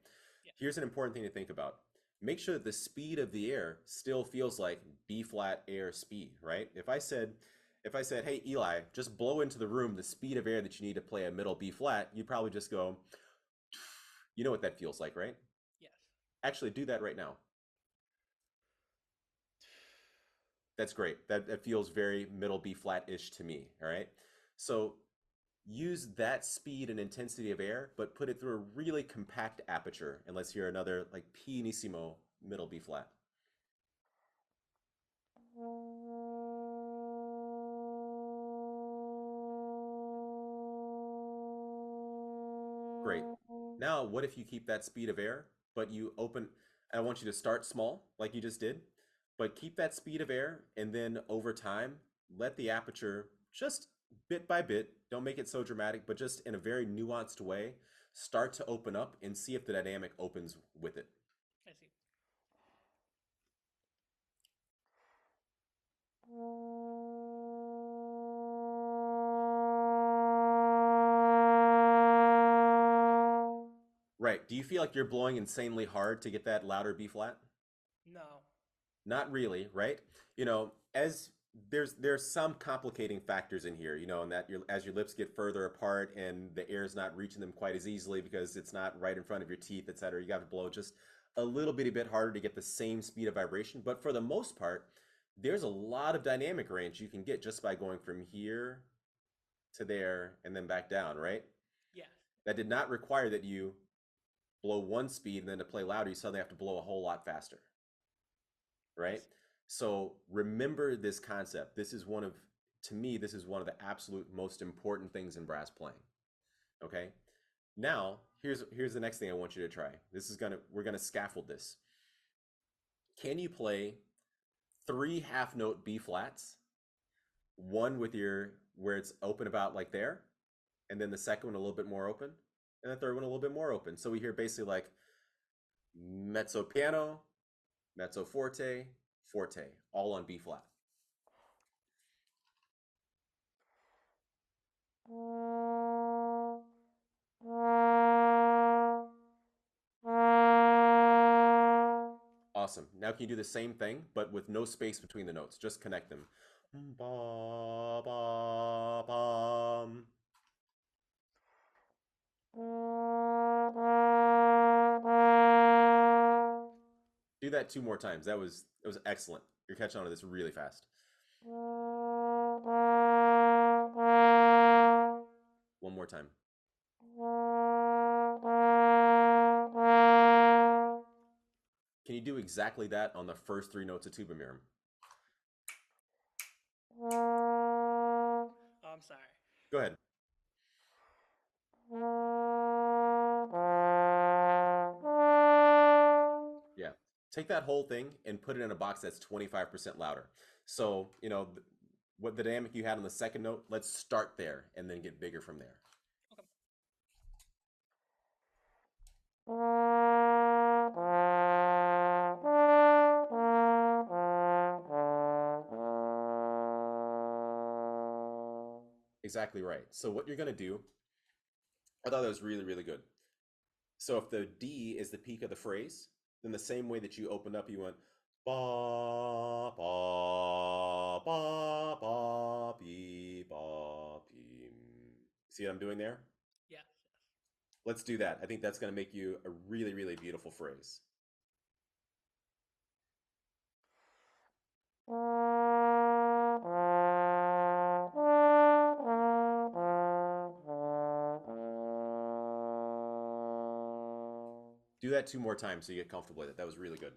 Yeah. Here's an important thing to think about. Make sure that the speed of the air still feels like B flat air speed, right? If I said, hey, Eli, just blow into the room the speed of air that you need to play a middle B flat, you'd probably just go, you know what that feels like, right? Yes. Actually, do that right now. That's great. That feels very middle B flat-ish to me, all right? So use that speed and intensity of air, but put it through a really compact aperture, and let's hear another like pianissimo middle B flat. Great. Now, what if you keep that speed of air, but you open, I want you to start small, like you just did, but keep that speed of air, and then over time, let the aperture just bit by bit, don't make it so dramatic, but just in a very nuanced way, start to open up and see if the dynamic opens with it. I see. Right. Do you feel like you're blowing insanely hard to get that louder B flat? No. Not really, right? As there's some complicating factors in here, and that as your lips get further apart and the air's not reaching them quite as easily because it's not right in front of your teeth, etc. You got to blow just a little bitty bit harder to get the same speed of vibration. But for the most part, there's a lot of dynamic range you can get just by going from here to there and then back down, right? Yes. That did not require that you blow one speed and then to play louder, you suddenly have to blow a whole lot faster, right? Yes. So remember this concept. To me, this is one of the absolute most important things in brass playing. Okay. Now, here's the next thing I want you to try. We're gonna scaffold this. Can you play 3 half note B flats? One with where it's open about like there, and then the second one a little bit more open, and the third one a little bit more open. So we hear basically like mezzo piano, mezzo forte, forte, all on B flat. Awesome. Now can you do the same thing, but with no space between the notes? Just connect them. Ba, ba, bum. Do that 2 more times. That was excellent. You're catching on to this really fast. One more time. Can you do exactly that on the first 3 notes of tuba mirum? Oh, I'm sorry. Go ahead. Yeah. Take that whole thing and put it in a box that's 25% louder. So, what the dynamic you had on the second note, let's start there and then get bigger from there. Okay. Exactly right. So what you're going to do, I thought that was really, really good. So if the D is the peak of the phrase, then the same way that you opened up, you went ba ba ba ba bee ba bee. See what I'm doing there? Yes. Yes. Let's do that. I think that's going to make you a really, really beautiful phrase. Do that 2 more times so you get comfortable with it. That was really good.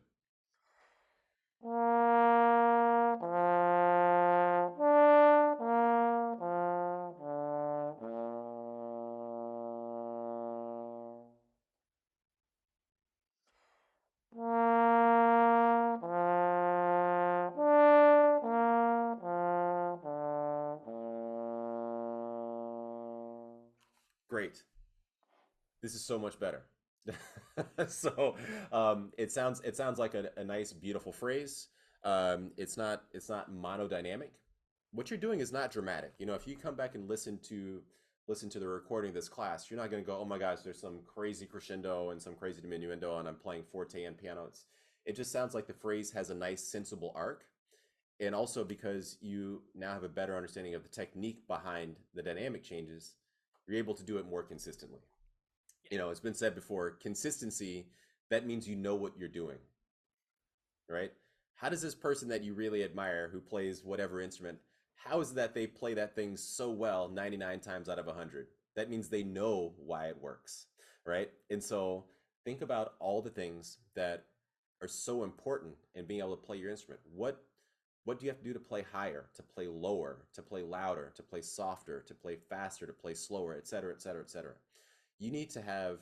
Great. This is so much better. So it sounds like a nice, beautiful phrase. It's not monodynamic. What you're doing is not dramatic. You know, if you come back and listen to the recording of this class, you're not going to go, oh my gosh, there's some crazy crescendo and some crazy diminuendo, and I'm playing forte and piano. It just sounds like the phrase has a nice, sensible arc. And also because you now have a better understanding of the technique behind the dynamic changes, you're able to do it more consistently. You know, it's been said before, consistency, that means you know what you're doing, right? How does this person that you really admire who plays whatever instrument, how is it that they play that thing so well 99 times out of 100? That means they know why it works, right? And so think about all the things that are so important in being able to play your instrument. What do you have to do to play higher, to play lower, to play louder, to play softer, to play faster, to play slower, et cetera, et cetera, et cetera? You need to have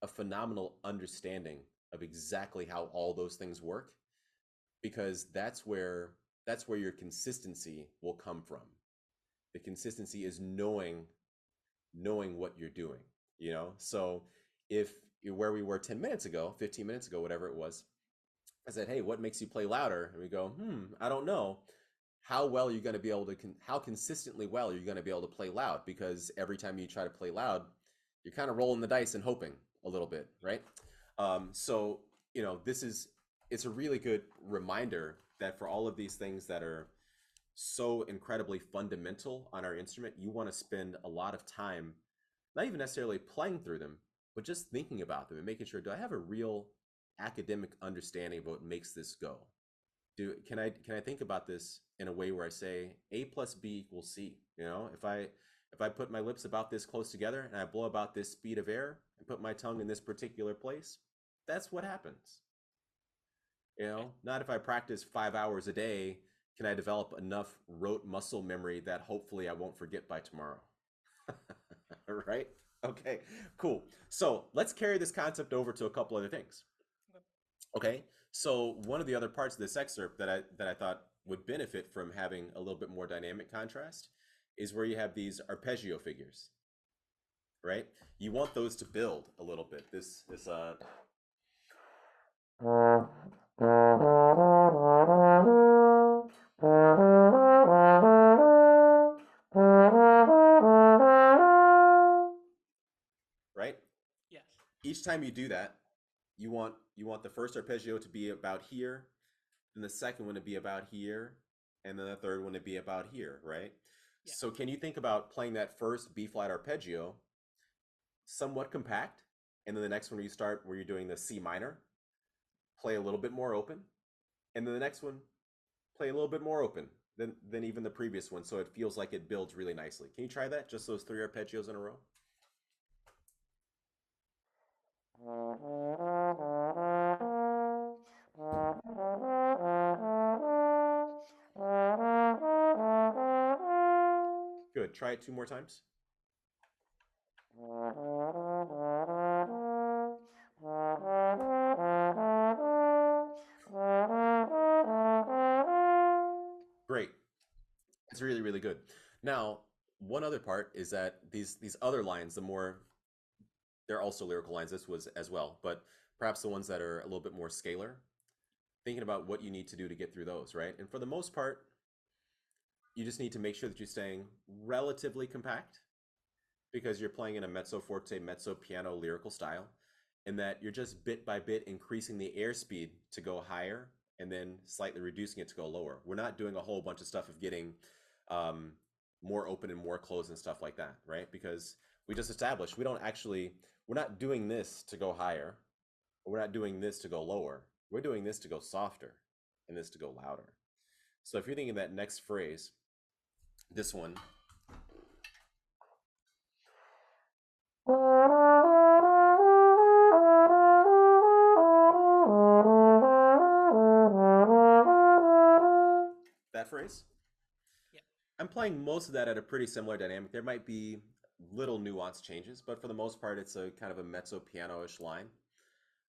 a phenomenal understanding of exactly how all those things work, because that's where your consistency will come from. The consistency is knowing what you're doing, you know? So if where we were 10 minutes ago, 15 minutes ago, whatever it was, I said, hey, what makes you play louder? And we go, I don't know. How well are you going to be able to, how consistently well are you going to be able to play loud? Because every time you try to play loud, you're kind of rolling the dice and hoping a little bit, right? So, you know, it's a really good reminder that for all of these things that are so incredibly fundamental on our instrument, you want to spend a lot of time, not even necessarily playing through them, but just thinking about them and making sure, do I have a real academic understanding of what makes this go? Can I think about this in a way where I say A plus B equals C? You know, if I put my lips about this close together and I blow about this speed of air and put my tongue in this particular place, that's what happens. You know, not if I practice 5 hours a day, can I develop enough rote muscle memory that hopefully I won't forget by tomorrow. Right? Okay, cool. So let's carry this concept over to a couple other things. Okay. Okay, so one of the other parts of this excerpt that I thought would benefit from having a little bit more dynamic contrast is where you have these arpeggio figures, right? You want those to build a little bit. This right? Yes. Each time you do that, you want the first arpeggio to be about here, then the second one to be about here, and then the third one to be about here, right? Yeah. So can you think about playing that first B flat arpeggio somewhat compact, and then the next one you start where you're doing the C minor, play a little bit more open, and then the next one play a little bit more open than even the previous one, so it feels like it builds really nicely. Can you try that? Just those 3 arpeggios in a row? Good. Try it 2 more times. Great. It's really, really good. Now, one other part is that these other lines, they're also lyrical lines. This was as well, but perhaps the ones that are a little bit more scalar, thinking about what you need to do to get through those, right? And for the most part, you just need to make sure that you're staying relatively compact because you're playing in a mezzo forte, mezzo piano lyrical style, and that you're just bit by bit increasing the airspeed to go higher and then slightly reducing it to go lower. We're not doing a whole bunch of stuff of getting um, more open and more closed and stuff like that, right? Because we just established we're not doing this to go higher, or we're not doing this to go lower. We're doing this to go softer and this to go louder. So if you're thinking that next phrase, this one, that phrase, Yep. I'm playing most of that at a pretty similar dynamic. There might be little nuance changes, but for the most part, it's a kind of a mezzo piano-ish line.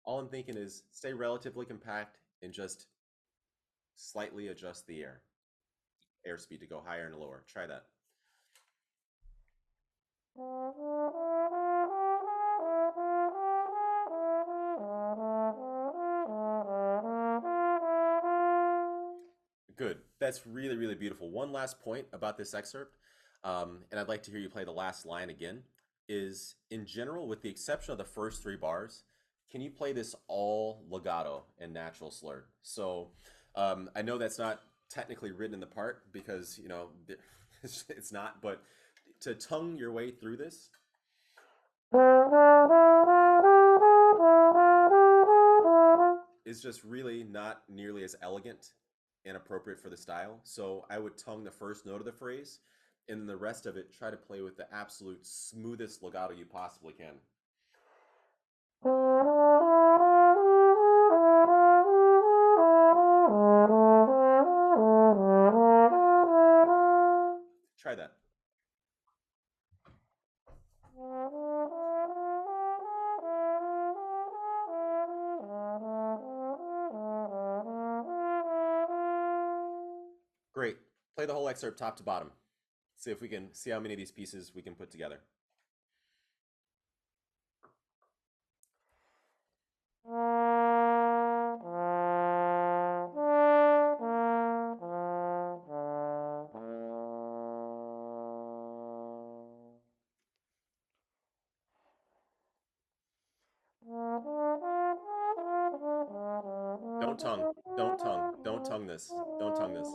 All I'm thinking is stay relatively compact and just slightly adjust the airspeed to go higher and lower. Try that. Good. That's really, really beautiful. One last point about this excerpt, and I'd like to hear you play the last line again, is in general, with the exception of the first three bars, can you play this all legato and natural slurred? So I know that's not technically written in the part because, it's not, but to tongue your way through this, is just really not nearly as elegant and appropriate for the style. So I would tongue the first note of the phrase, and then the rest of it, try to play with the absolute smoothest legato you possibly can. Try that. Great. Play the whole excerpt top to bottom. See if we can see how many of these pieces we can put together. Don't tongue. Don't tongue. Don't tongue this. Don't tongue this.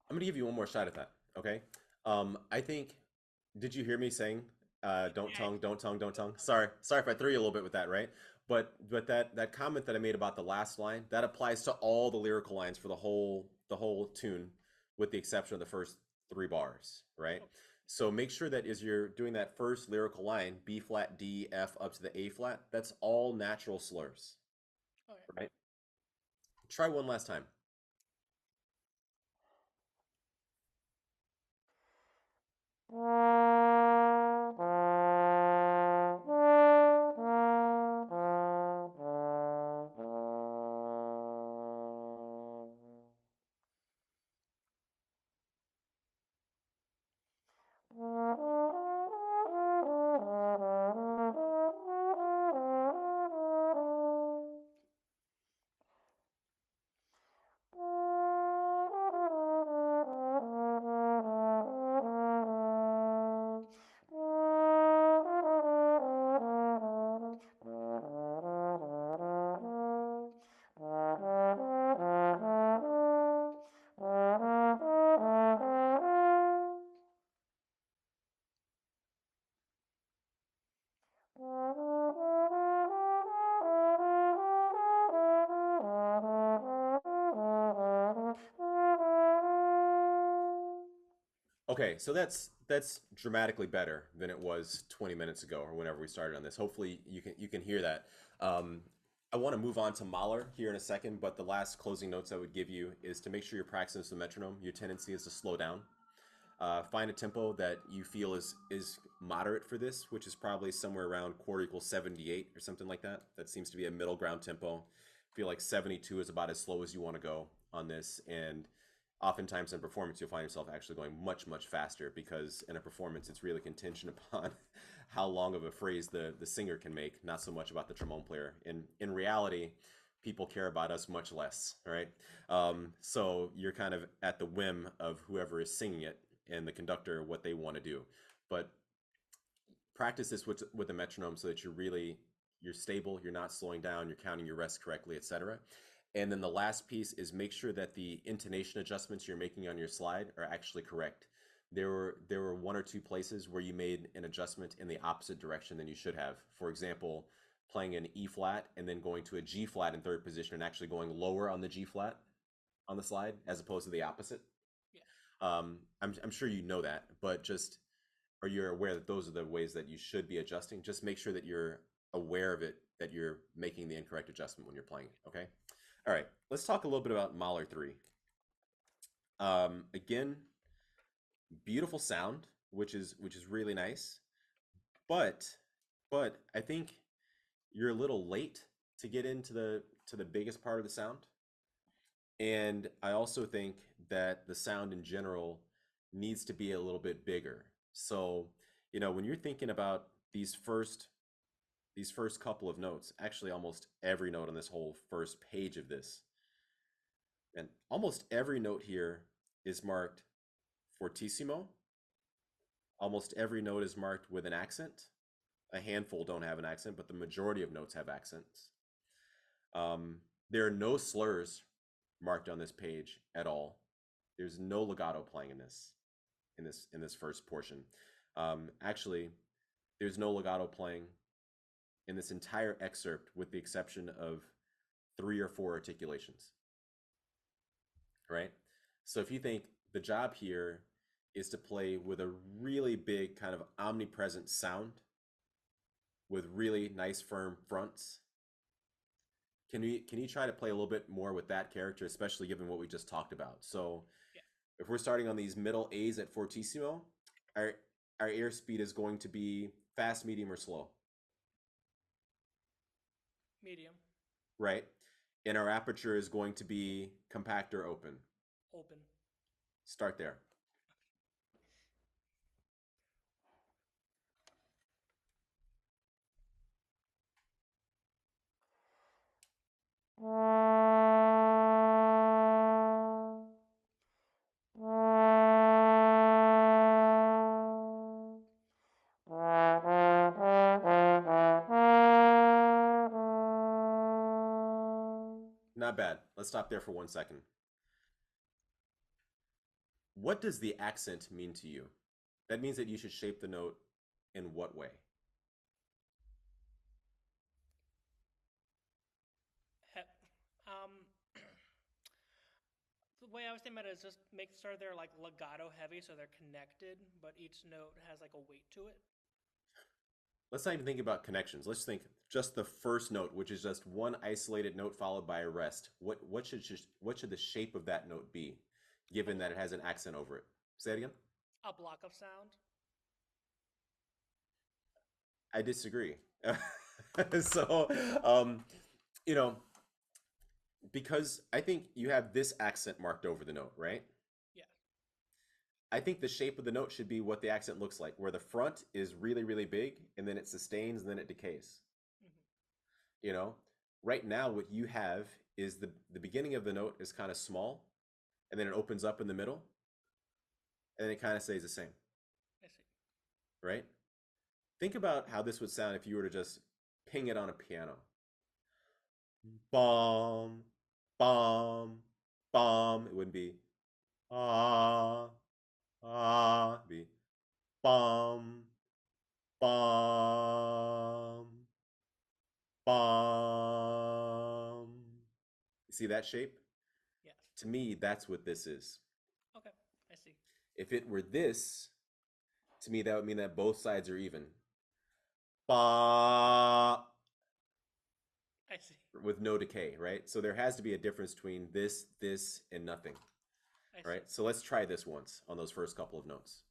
I'm gonna give you one more shot at that. Okay. I think. Did you hear me saying, "Don't Yeah. tongue, don't tongue, don't tongue"? Sorry if I threw you a little bit with that, right? But that comment that I made about the last line that applies to all the lyrical lines for the whole tune, with the exception of the first three bars, right? So make sure that as you're doing that first lyrical line, B flat, D, F up to the A flat, that's all natural slurs, Okay. right? Try one last time. Okay, so that's dramatically better than it was 20 minutes ago or whenever we started on this. Hopefully you can hear that. Um, I want to move on to Mahler here in a second, but the last closing notes I would give you is to make sure you're practicing the metronome. Your tendency is to slow down. Find a tempo that you feel is moderate for this, which is probably somewhere around quarter equals 78 or something like that. That seems to be a middle ground tempo. Feel like 72 is about as slow as you want to go on this, and oftentimes in performance you'll find yourself actually going much faster, because in a performance it's really contingent upon how long of a phrase the singer can make, not so much about the trombone player. In reality, people care about us much less, right? So you're kind of at the whim of whoever is singing it and the conductor, what they want to do. But practice this with a metronome so that you're stable, you're not slowing down, you're counting your rests correctly, etc. And then the last piece is make sure that the intonation adjustments you're making on your slide are actually correct. There were one or two places where you made an adjustment in the opposite direction than you should have. For example, playing an E flat and then going to a G flat in third position and actually going lower on the G flat on the slide as opposed to the opposite. Yeah. I'm sure you know that, but just are you aware that those are the ways that you should be adjusting? Just make sure that you're aware of it, that you're making the incorrect adjustment when you're playing it, okay? All right, let's talk a little bit about Mahler 3. Again, beautiful sound, which is really nice, but I think you're a little late to get into the biggest part of the sound. And I also think that the sound in general needs to be a little bit bigger. So, when you're thinking about these first couple of notes, actually almost every note on this whole first page of this, and almost every note here is marked fortissimo. Almost every note is marked with an accent. A handful don't have an accent, but the majority of notes have accents. There are no slurs marked on this page at all. There's no legato playing in this first portion. Actually, there's no legato playing in this entire excerpt, with the exception of 3 or 4 articulations. Right? So if you think the job here is to play with a really big kind of omnipresent sound with really nice firm fronts, can you try to play a little bit more with that character, especially given what we just talked about? So Yeah. if we're starting on these middle A's at fortissimo, our airspeed is going to be fast, medium, or slow, Medium. right? And our aperture is going to be compact or open. Open. Start there. Not bad. Let's stop there for 1 second. What does the accent mean to you? That means that you should shape the note in what way? Um, the way I was thinking about it is just make sure they're like legato heavy, so they're connected, but each note has like a weight to it. Let's not even think about connections. Let's think just the first note, which is just one isolated note followed by a rest. What should the shape of that note be, given that it has an accent over it? Say it again. A block of sound. I disagree. So, you know, because I think you have this accent marked over the note, right? Yeah. I think the shape of the note should be what the accent looks like, where the front is really big, and then it sustains, and then it decays. Mm-hmm. Right now what you have is the beginning of the note is kind of small, and then it opens up in the middle, and then it kind of stays the same, I see. right? Think about how this would sound if you were to just ping it on a piano. Bomb, bomb, bomb. It wouldn't be ah, ah. It'd be bomb, bomb, bomb. You see that shape? Yes. To me, that's what this is. Okay. I see. If it were this, to me, that would mean that both sides are even. Ba, I see. with no decay, right? So there has to be a difference between this, and nothing, I see. right? So let's try this once on those first couple of notes.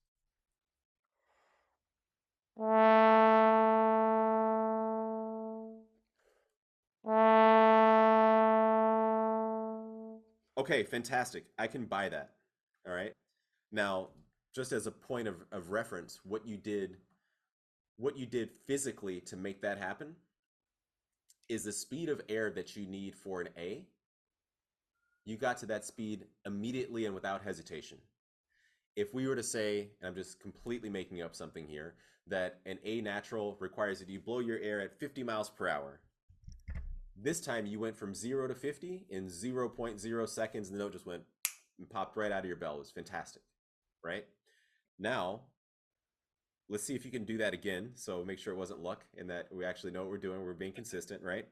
Okay, fantastic. I can buy that. All right. Now, just as a point of reference, what you did physically to make that happen is the speed of air that you need for an A. You got to that speed immediately and without hesitation. If we were to say, and I'm just completely making up something here, that an A natural requires that you blow your air at 50 miles per hour. This time you went from 0 to 50 in 0.0 seconds, and the note just went and popped right out of your bell. It was fantastic, right? Now, let's see if you can do that again. So make sure it wasn't luck and that we actually know what we're doing. We're being consistent, right?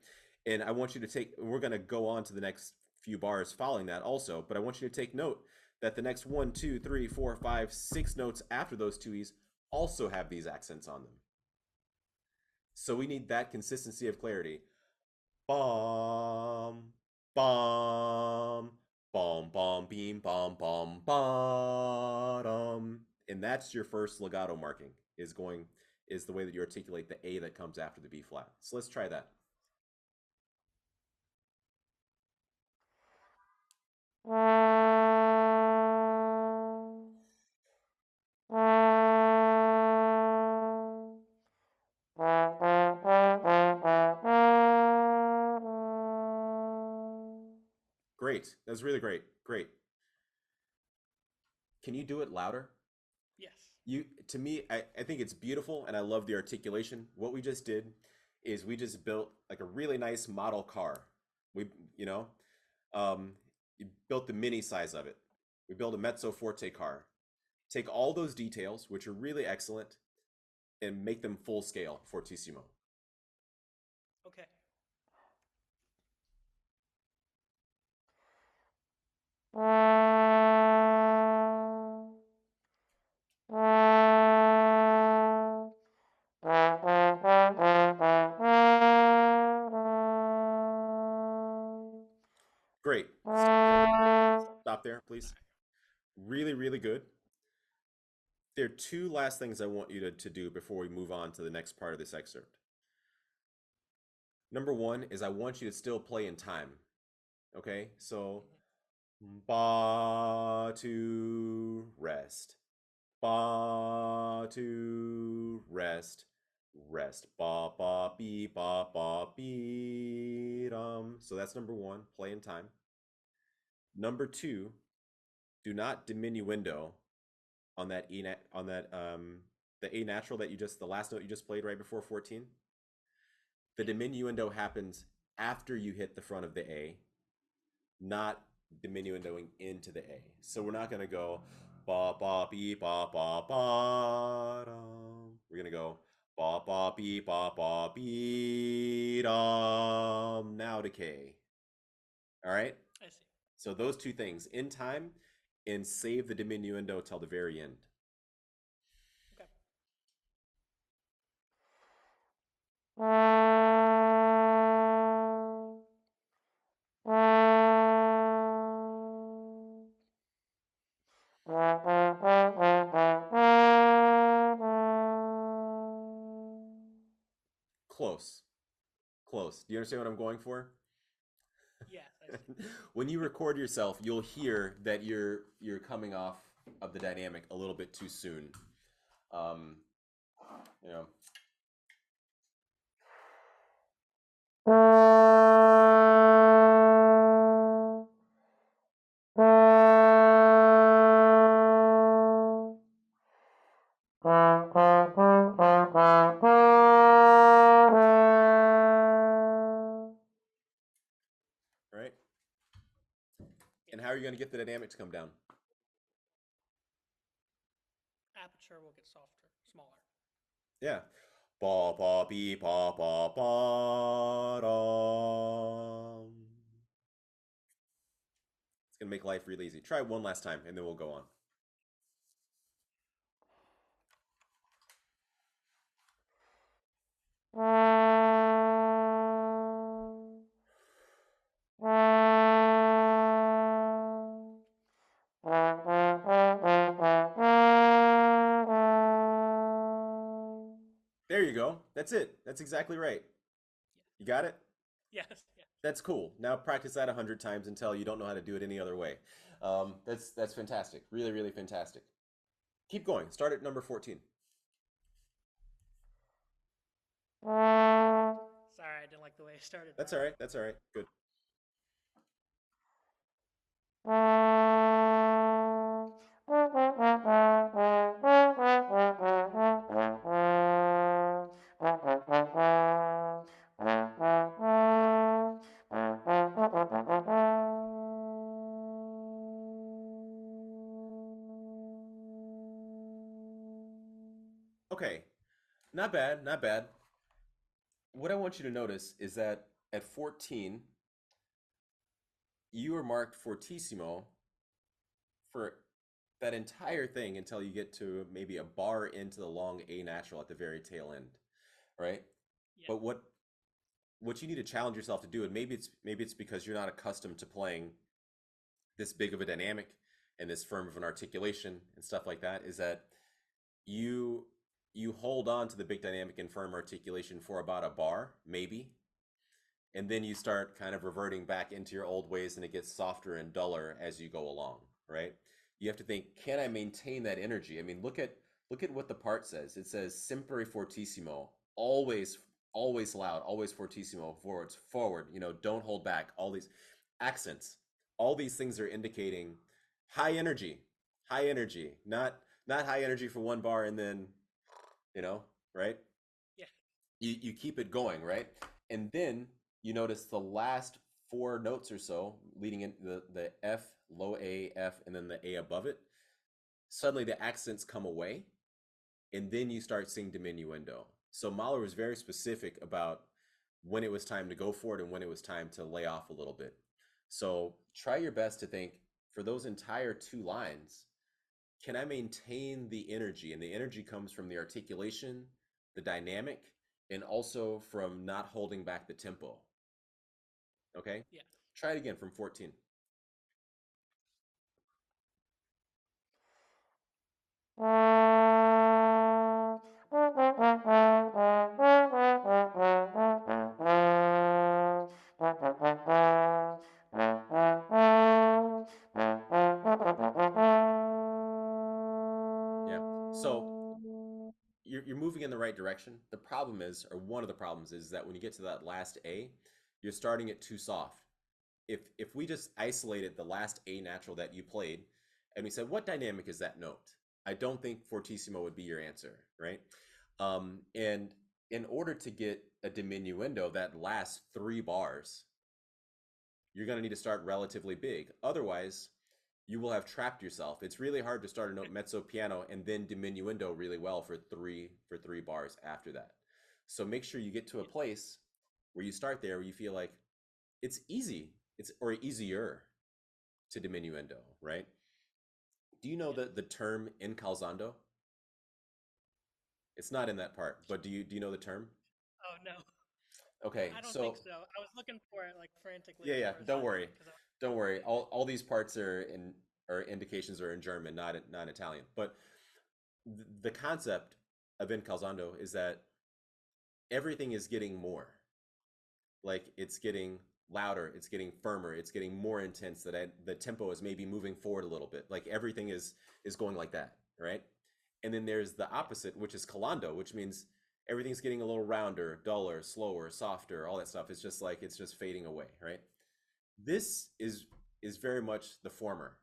And I want you to we're going to go on to the next few bars following that also, but I want you to take note that the next 1, 2, 3, 4, 5, 6 notes after those two E's also have these accents on them. So we need that consistency of clarity. Bom, bom, bom, bom, beam, bom, bom, bottom. And that's your first legato marking, is the way that you articulate the A that comes after the B flat. So let's try that. Great. That was really great. Great. Can you do it louder? Yes. To me, I think it's beautiful and I love the articulation. What we just did is we just built like a really nice model car. We, you know, you built the mini size of it. We built a mezzo forte car. Take all those details, which are really excellent, and make them full scale fortissimo. Okay. Great. Stop there, please. Really, really good. There are two last things I want you to do before we move on to the next part of this excerpt. Number one is I want you to still play in time. Okay, so ba to rest, ba to rest, rest, ba be dum. So that's number one, play in time. Number two, do not diminuendo on that the A natural that the last note you just played right before 14. The diminuendo happens after you hit the front of the A, not diminuendoing into the A. So we're not going to go ba ba be ba ba ba dum. We're going to go ba ba be dum. Now decay. All right? I see. So those two things, in time and save the diminuendo till the very end. Okay. Close. Close. Do you understand what I'm going for? Yes, I see. When you record yourself, you'll hear that you're coming off of the dynamic a little bit too soon. Um, you know. Right? And how are you going to get the dynamic to come down? Aperture will get softer, smaller. Yeah. Ba ba be ba ba ba dum. It's gonna make life really easy. Try it one last time, and then we'll go on. There you go. That's it. That's exactly right. You got it? Yes. Yeah. That's cool. Now practice that 100 times until you don't know how to do it any other way. That's fantastic. Really, really fantastic. Keep going. Start at number 14. Sorry, I didn't like the way I started That's that. all right. That's all right. Good. Okay. Not bad. Not bad. What I want you to notice is that at 14, you were marked fortissimo for that entire thing until you get to maybe a bar into the long A natural at the very tail end, right? Yeah. But what you need to challenge yourself to do, and maybe it's because you're not accustomed to playing this big of a dynamic and this firm of an articulation and stuff like that, is that you you hold on to the big dynamic and firm articulation for about a bar, maybe, and then you start kind of reverting back into your old ways and it gets softer and duller as you go along, right? You have to think, can I maintain that energy? I mean, look at what the part says. It says sempre fortissimo, always loud, always fortissimo, forward, don't hold back. All these accents, all these things are indicating high energy, not high energy for one bar and then, right? Yeah. You keep it going, right? And then you notice the last four notes or so leading in the F, low A, F, and then the A above it. Suddenly the accents come away, and then you start seeing diminuendo. So Mahler was very specific about when it was time to go for it and when it was time to lay off a little bit. So try your best to think, for those entire two lines, can I maintain the energy? And the energy comes from the articulation, the dynamic, and also from not holding back the tempo. Okay? Yeah. Try it again from 14. Yeah. So you're moving in the right direction. The problem is, or one of the problems is that when you get to that last A, you're starting it too soft. If we just isolated the last A natural that you played and we said, what dynamic is that note? I don't think fortissimo would be your answer, right? And in order to get a diminuendo that lasts 3 bars, you're going to need to start relatively big. Otherwise, you will have trapped yourself. It's really hard to start a note mezzo piano and then diminuendo really well for three bars after that. So make sure you get to a place where you start there where you feel like it's easy, or easier to diminuendo, right? Do you know the term incalzando? It's not in that part, but do you know the term? Oh no. Okay, I don't think so so. I was looking for it like frantically yeah, for a don't second worry. because Don't worry. All these parts or indications are in German, not in Italian. But the concept of incalzando is that everything is getting more. Like it's getting louder, it's getting firmer, it's getting more intense. The tempo is maybe moving forward a little bit. Like everything is going like that, right? And then there's the opposite, which is calando, which means everything's getting a little rounder, duller, slower, softer, all that stuff. It's just like it's just fading away, right? This is very much the former.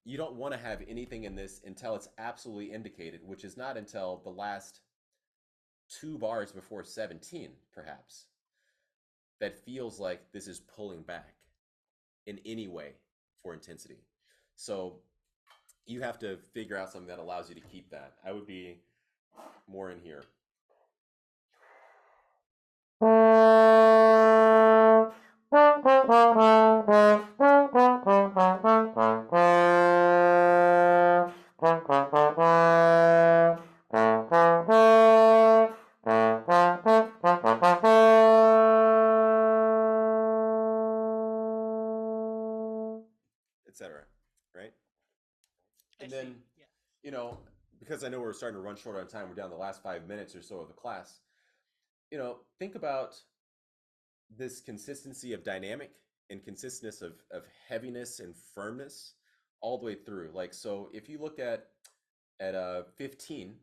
You don't want to have anything in this until it's absolutely indicated, which is not until the last 2 bars before 17, perhaps, that feels like this is pulling back in any way for intensity. So you have to figure out something that allows you to keep that. I would be more in here. etc. Right? I And see. then, Yeah. you know, because I know we're starting to run short on time, we're down the last 5 minutes or so of the class. You know, think about this consistency of dynamic and consistency of heaviness and firmness all the way through. Like, so if you look at 15,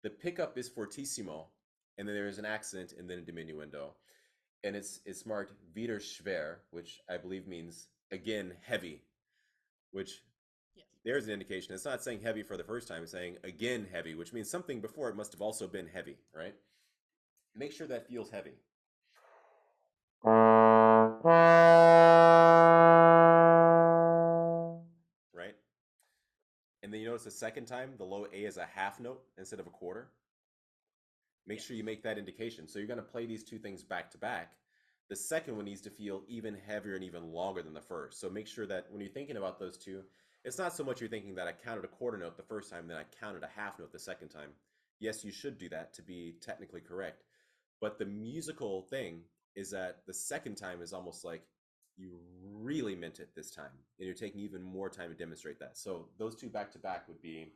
the pickup is fortissimo, and then there is an accent and then a diminuendo, and it's marked wieder schwer, which I believe means again heavy, which Yes. there's an indication. It's not saying heavy for the first time, it's saying again heavy, which means something before it must have also been heavy, right? Make sure that feels heavy. Right? And then you notice the second time, the low A is a half note instead of a quarter. Make sure you make that indication. So you're going to play these two things back to back. The second one needs to feel even heavier and even longer than the first. So make sure that when you're thinking about those two, it's not so much you're thinking that I counted a quarter note the first time, then I counted a half note the second time. Yes, you should do that to be technically correct. But the musical thing is that the second time is almost like you really meant it this time, and you're taking even more time to demonstrate that. So those two back to back would be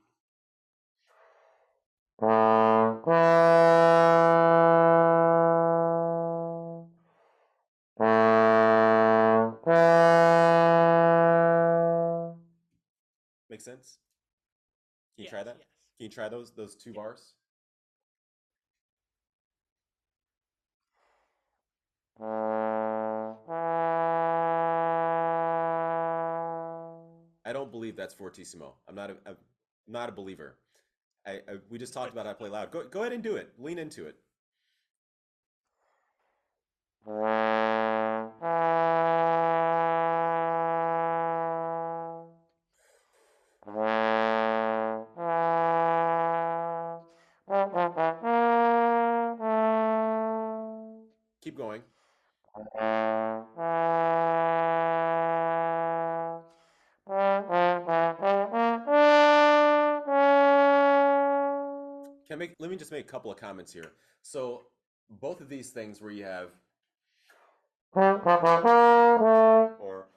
make sense? Can you try that? Yes. Can you try those two bars? I don't believe that's fortissimo. I'm not a believer. We just talked about how to play loud. Go ahead and do it. Lean into it. Keep going. Let me just make a couple of comments here. So both of these things where you have or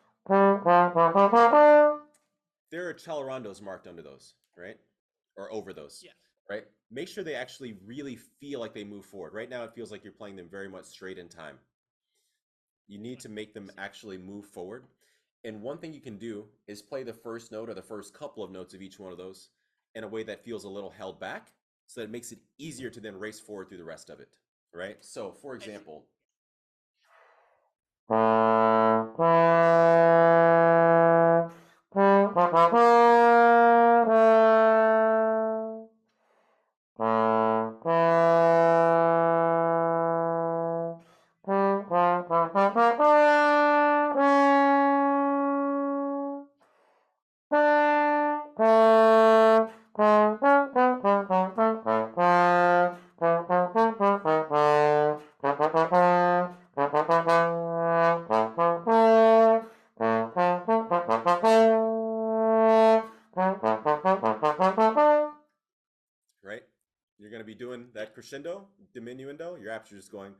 there are accelerandos marked under those, right? Or over those, Yes. right? Make sure they actually really feel like they move forward. Right now it feels like you're playing them very much straight in time. You need to make them actually move forward. And one thing you can do is play the first note or the first couple of notes of each one of those in a way that feels a little held back, so that it makes it easier to then race forward through the rest of it, right? So, for example, right? You're going to be doing that crescendo, diminuendo. You're actually just going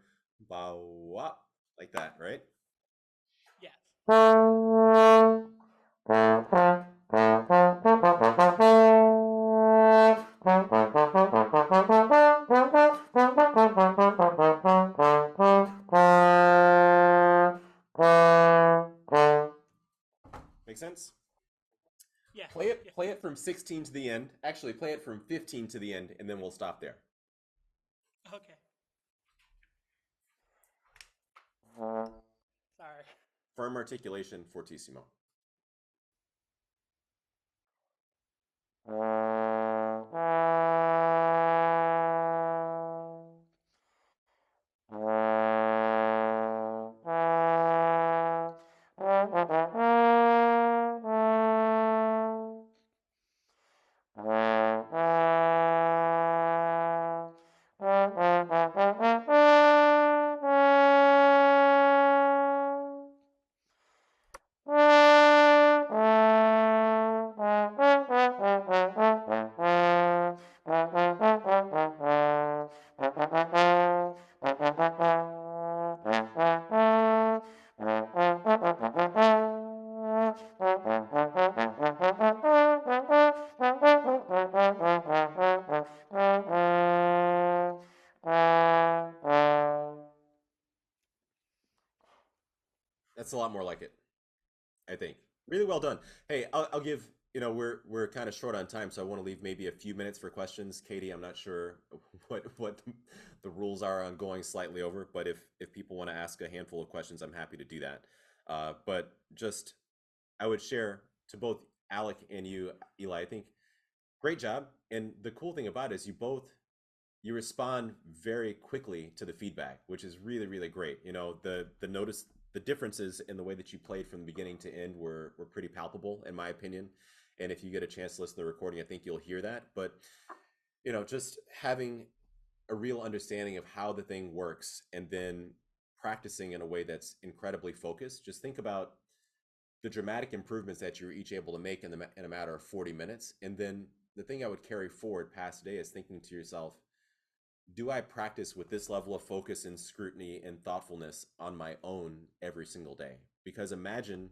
ba wop like that, right? Yes. Make sense? Yes. Play it from 16 to the end. Actually, play it from 15 to the end, and then we'll stop there. Okay. Sorry. Firm articulation, fortissimo. That's a lot more like it, I think. Really well done. Hey, I'll give, we're kind of short on time, so I want to leave maybe a few minutes for questions. Katie, I'm not sure what the rules are on going slightly over, but if people want to ask a handful of questions, I'm happy to do that. But just I would share to both Alec and you, Eli, I think great job. And the cool thing about it is you respond very quickly to the feedback, which is really, really great. The differences in the way that you played from the beginning to end were pretty palpable, in my opinion. And if you get a chance to listen to the recording, I think you'll hear that. But just having a real understanding of how the thing works and then practicing in a way that's incredibly focused. Just think about the dramatic improvements that you're each able to make in a matter of 40 minutes. And then the thing I would carry forward past today is thinking to yourself, do I practice with this level of focus and scrutiny and thoughtfulness on my own every single day? Because imagine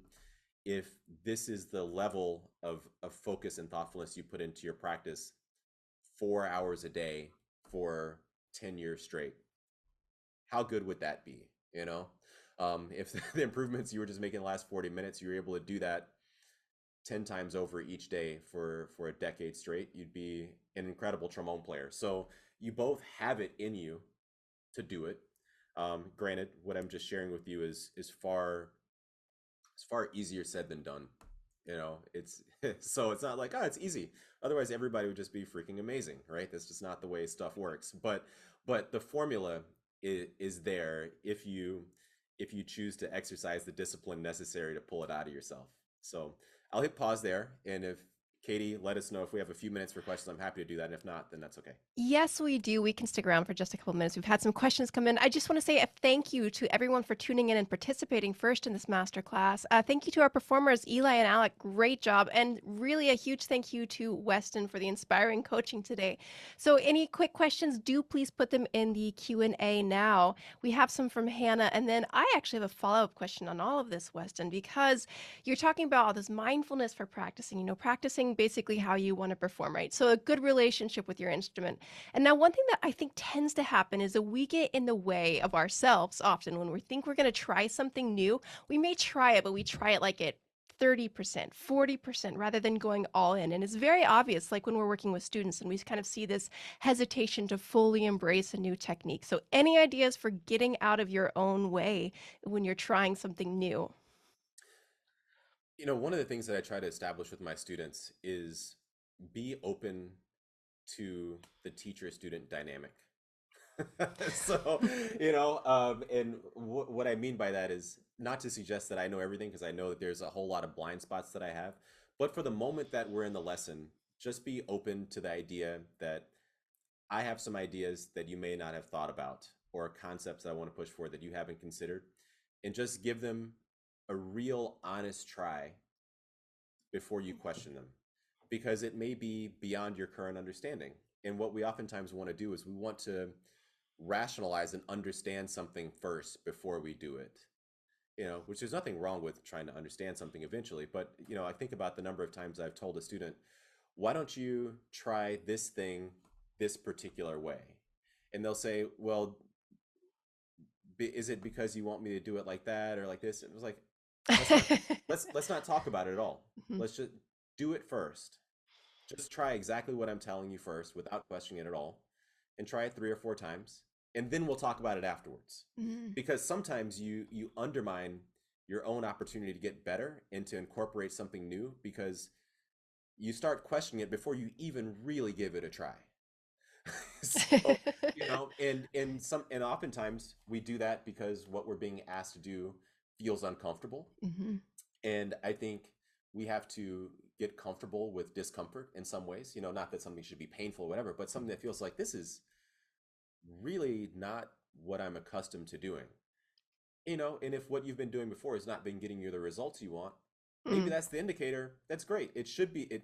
if this is the level of focus and thoughtfulness you put into your practice 4 hours a day for 10 years straight. How good would that be? If the improvements you were just making the last 40 minutes, you were able to do that 10 times over each day for a decade straight, you'd be an incredible trombone player. So you both have it in you to do it. Granted, what I'm just sharing with you is far easier said than done. It's so it's not like, oh, it's easy. Otherwise, everybody would just be freaking amazing, right? That's just not the way stuff works. But the formula is there if you choose to exercise the discipline necessary to pull it out of yourself. So I'll hit pause there, and if Katie, let us know if we have a few minutes for questions. I'm happy to do that, and if not, then that's okay. Yes, we do. We can stick around for just a couple minutes. We've had some questions come in. I just want to say a thank you to everyone for tuning in and participating first in this masterclass. Thank you to our performers, Eli and Alec. Great job. And really a huge thank you to Weston for the inspiring coaching today. So any quick questions, do please put them in the Q&A now. We have some from Hannah. And then I actually have a follow-up question on all of this, Weston, because you're talking about all this mindfulness for practicing, practicing basically how you want to perform, right? So a good relationship with your instrument. And now one thing that I think tends to happen is that we get in the way of ourselves often when we think we're going to try something new. We may try it, but we try it like at 30%, 40% rather than going all in. And it's very obvious, like when we're working with students and we kind of see this hesitation to fully embrace a new technique. So any ideas for getting out of your own way when you're trying something new? One of the things that I try to establish with my students is be open to the teacher-student dynamic. So, and what I mean by that is not to suggest that I know everything, because I know that there's a whole lot of blind spots that I have. But for the moment that we're in the lesson, just be open to the idea that I have some ideas that you may not have thought about, or concepts that I want to push forward that you haven't considered, and just give them a real honest try before you question them, because it may be beyond your current understanding. And what we oftentimes want to do is we want to rationalize and understand something first before we do it, which there's nothing wrong with trying to understand something eventually. But, I think about the number of times I've told a student, why don't you try this thing this particular way? And they'll say, well, is it because you want me to do it like that or like this? It was like, let's not talk about it at all. Let's just do it first. Just try exactly what I'm telling you first without questioning it at all, and try it 3 or 4 times, and then we'll talk about it afterwards. Because sometimes you undermine your own opportunity to get better and to incorporate something new because you start questioning it before you even really give it a try. So, and oftentimes we do that because what we're being asked to do feels uncomfortable. And I think we have to get comfortable with discomfort in some ways, not that something should be painful or whatever, but something that feels like this is really not what I'm accustomed to doing. And if what you've been doing before has not been getting you the results you want, maybe that's the indicator. That's great. It should be it.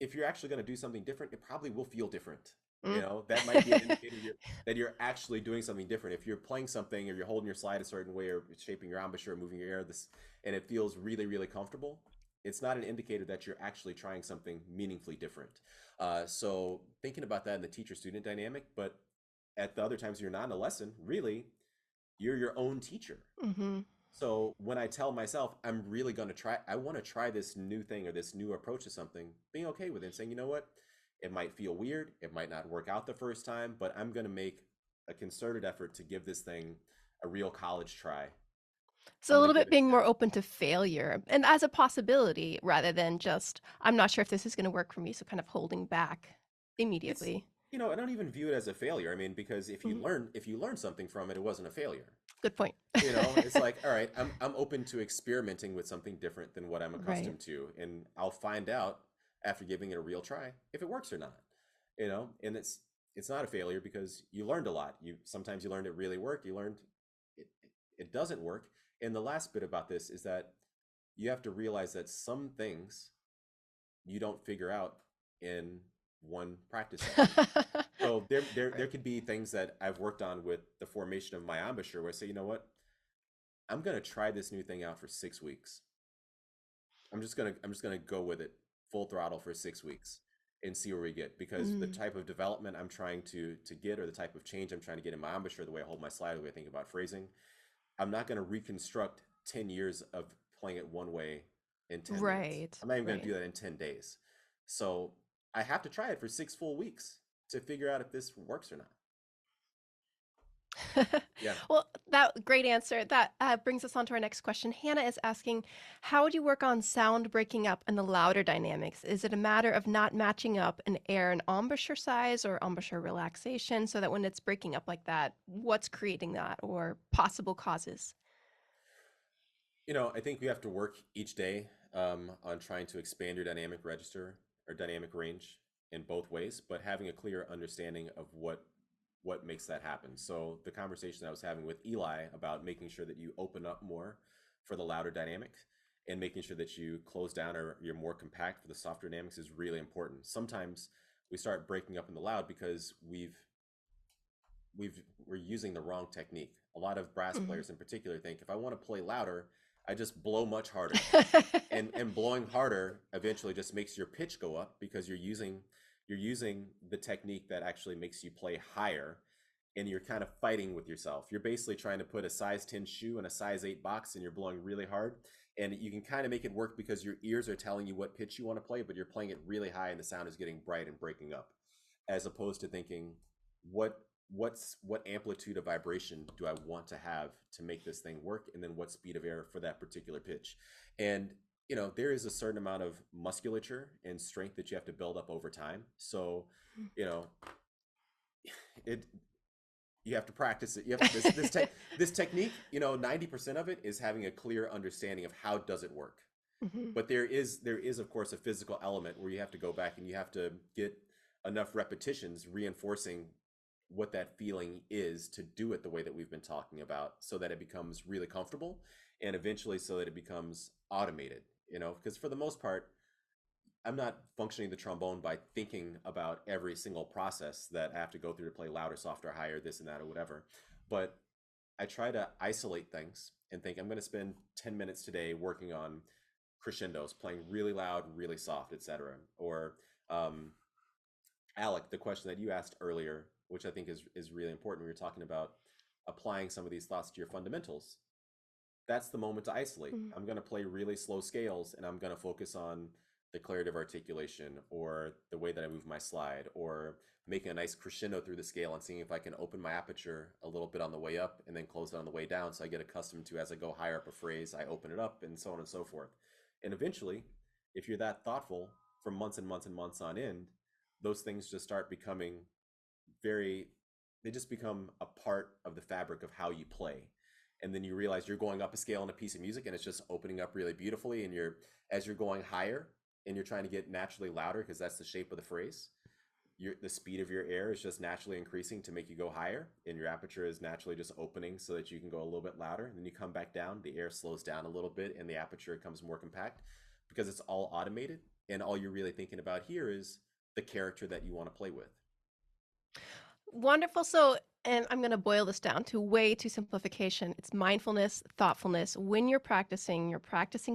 If you're actually going to do something different, it probably will feel different. That might be an indicator that you're actually doing something different. If you're playing something or you're holding your slide a certain way or shaping your embouchure or moving your ear, and it feels really, really comfortable, it's not an indicator that you're actually trying something meaningfully different. So thinking about that in the teacher-student dynamic, but at the other times you're not in a lesson, really, you're your own teacher. So when I tell myself I'm really going to try, I want to try this new thing or this new approach to something, being okay with it and saying, you know what, it might feel weird, it might not work out the first time, but I'm going to make a concerted effort to give this thing a real college try. So I'm a going little to give bit it being a more chance. open to failure and as a possibility rather than just, I'm not sure if this is going to work for me, so kind of holding back It's, immediately. I don't even view it as a failure. I mean, because Mhm. if you learn something from it, it wasn't a failure. Good point. It's like, all right, I'm open to experimenting with something different than what I'm Right. accustomed to, and I'll find out after giving it a real try if it works or not. And it's not a failure because you learned a lot. You sometimes you learned it really worked, you learned it it doesn't work. And the last bit about this is that you have to realize that some things you don't figure out in one practice session. So there Right. could be things that I've worked on with the formation of my embouchure where I say, you know what, I'm gonna try this new thing out for 6 weeks. I'm just gonna go with it full throttle for 6 weeks and see where we get, because the Mm, type of development I'm trying to get, or the type of change I'm trying to get in my embouchure, the way I hold my slide, the way I think about phrasing, I'm not gonna reconstruct 10 years of playing it one way in 10 minutes. right, I'm not even gonna right. do that in 10 days. So I have to try it for 6 full weeks to figure out if this works or not. Yeah. Well, that great answer. That brings us on to our next question. Hannah is asking, how do you work on sound breaking up and the louder dynamics? Is it a matter of not matching up an air and embouchure size or embouchure relaxation so that when it's breaking up like that, what's creating that or possible causes? I think we have to work each day on trying to expand your dynamic register or dynamic range in both ways, but having a clear understanding of what makes that happen. So the conversation I was having with Eli about making sure that you open up more for the louder dynamic and making sure that you close down or you're more compact for the softer dynamics is really important. Sometimes we start breaking up in the loud because we're using the wrong technique. A lot of brass Mhm. players in particular think if I want to play louder, I just blow much harder. And blowing harder eventually just makes your pitch go up because you're using the technique that actually makes you play higher, and you're kind of fighting with yourself. You're basically trying to put a size 10 shoe in a size 8 box and you're blowing really hard. And you can kind of make it work because your ears are telling you what pitch you want to play, but you're playing it really high and the sound is getting bright and breaking up. As opposed to thinking, what what amplitude of vibration do I want to have to make this thing work, and then what speed of air for that particular pitch. And there is a certain amount of musculature and strength that you have to build up over time. So you know it you have to practice it. You have this technique, 90% of it is having a clear understanding of how does it work. Mhm. But there is of course a physical element where you have to go back and you have to get enough repetitions reinforcing what that feeling is to do it the way that we've been talking about, so that it becomes really comfortable, and eventually so that it becomes automated. Because for the most part, I'm not functioning the trombone by thinking about every single process that I have to go through to play louder, softer, higher, this and that, or whatever. But I try to isolate things and think I'm going to spend 10 minutes today working on crescendos, playing really loud, really soft, etc. Or um, Alec, the question that you asked earlier, which I think is really important, we were talking about applying some of these thoughts to your fundamentals. That's the moment to isolate. Mhm. I'm going to play really slow scales and I'm going to focus on declarative articulation or the way that I move my slide, or making a nice crescendo through the scale and seeing if I can open my aperture a little bit on the way up and then close it on the way down, so I get accustomed to, as I go higher up a phrase, I open it up, and so on and so forth. And eventually, if you're that thoughtful for months and months and months on end, those things just start becoming very, they just become a part of the fabric of how you play. And then you realize you're going up a scale in a piece of music and it's just opening up really beautifully, and as you're going higher and you're trying to get naturally louder because that's the shape of the phrase, the speed of your air is just naturally increasing to make you go higher, and your aperture is naturally just opening so that you can go a little bit louder. And then you come back down, the air slows down a little bit and the aperture becomes more compact because it's all automated, and all you're really thinking about here is the character that you want to play with. Wonderful. So, and I'm going to boil this down to way to simplification. It's mindfulness, thoughtfulness. When you're practicing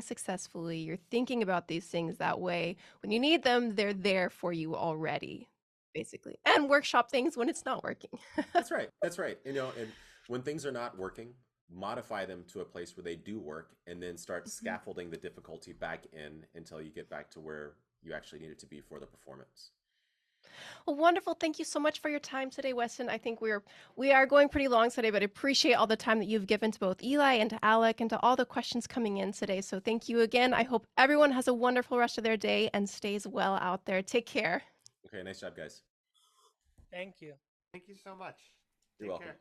successfully, you're thinking about these things that way. When you need them, they're there for you already, basically. And workshop things when it's not working. That's right. That's right. And when things are not working, modify them to a place where they do work, and then start scaffolding the difficulty back in until you get back to where you actually need it to be for the performance. Well, wonderful. Thank you so much for your time today, Weston. I think we are going pretty long today, but I appreciate all the time that you've given to both Eli and to Alec and to all the questions coming in today. So thank you again. I hope everyone has a wonderful rest of their day and stays well out there. Take care. Okay, nice job, guys. Thank you. Thank you so much. You're Take welcome. care.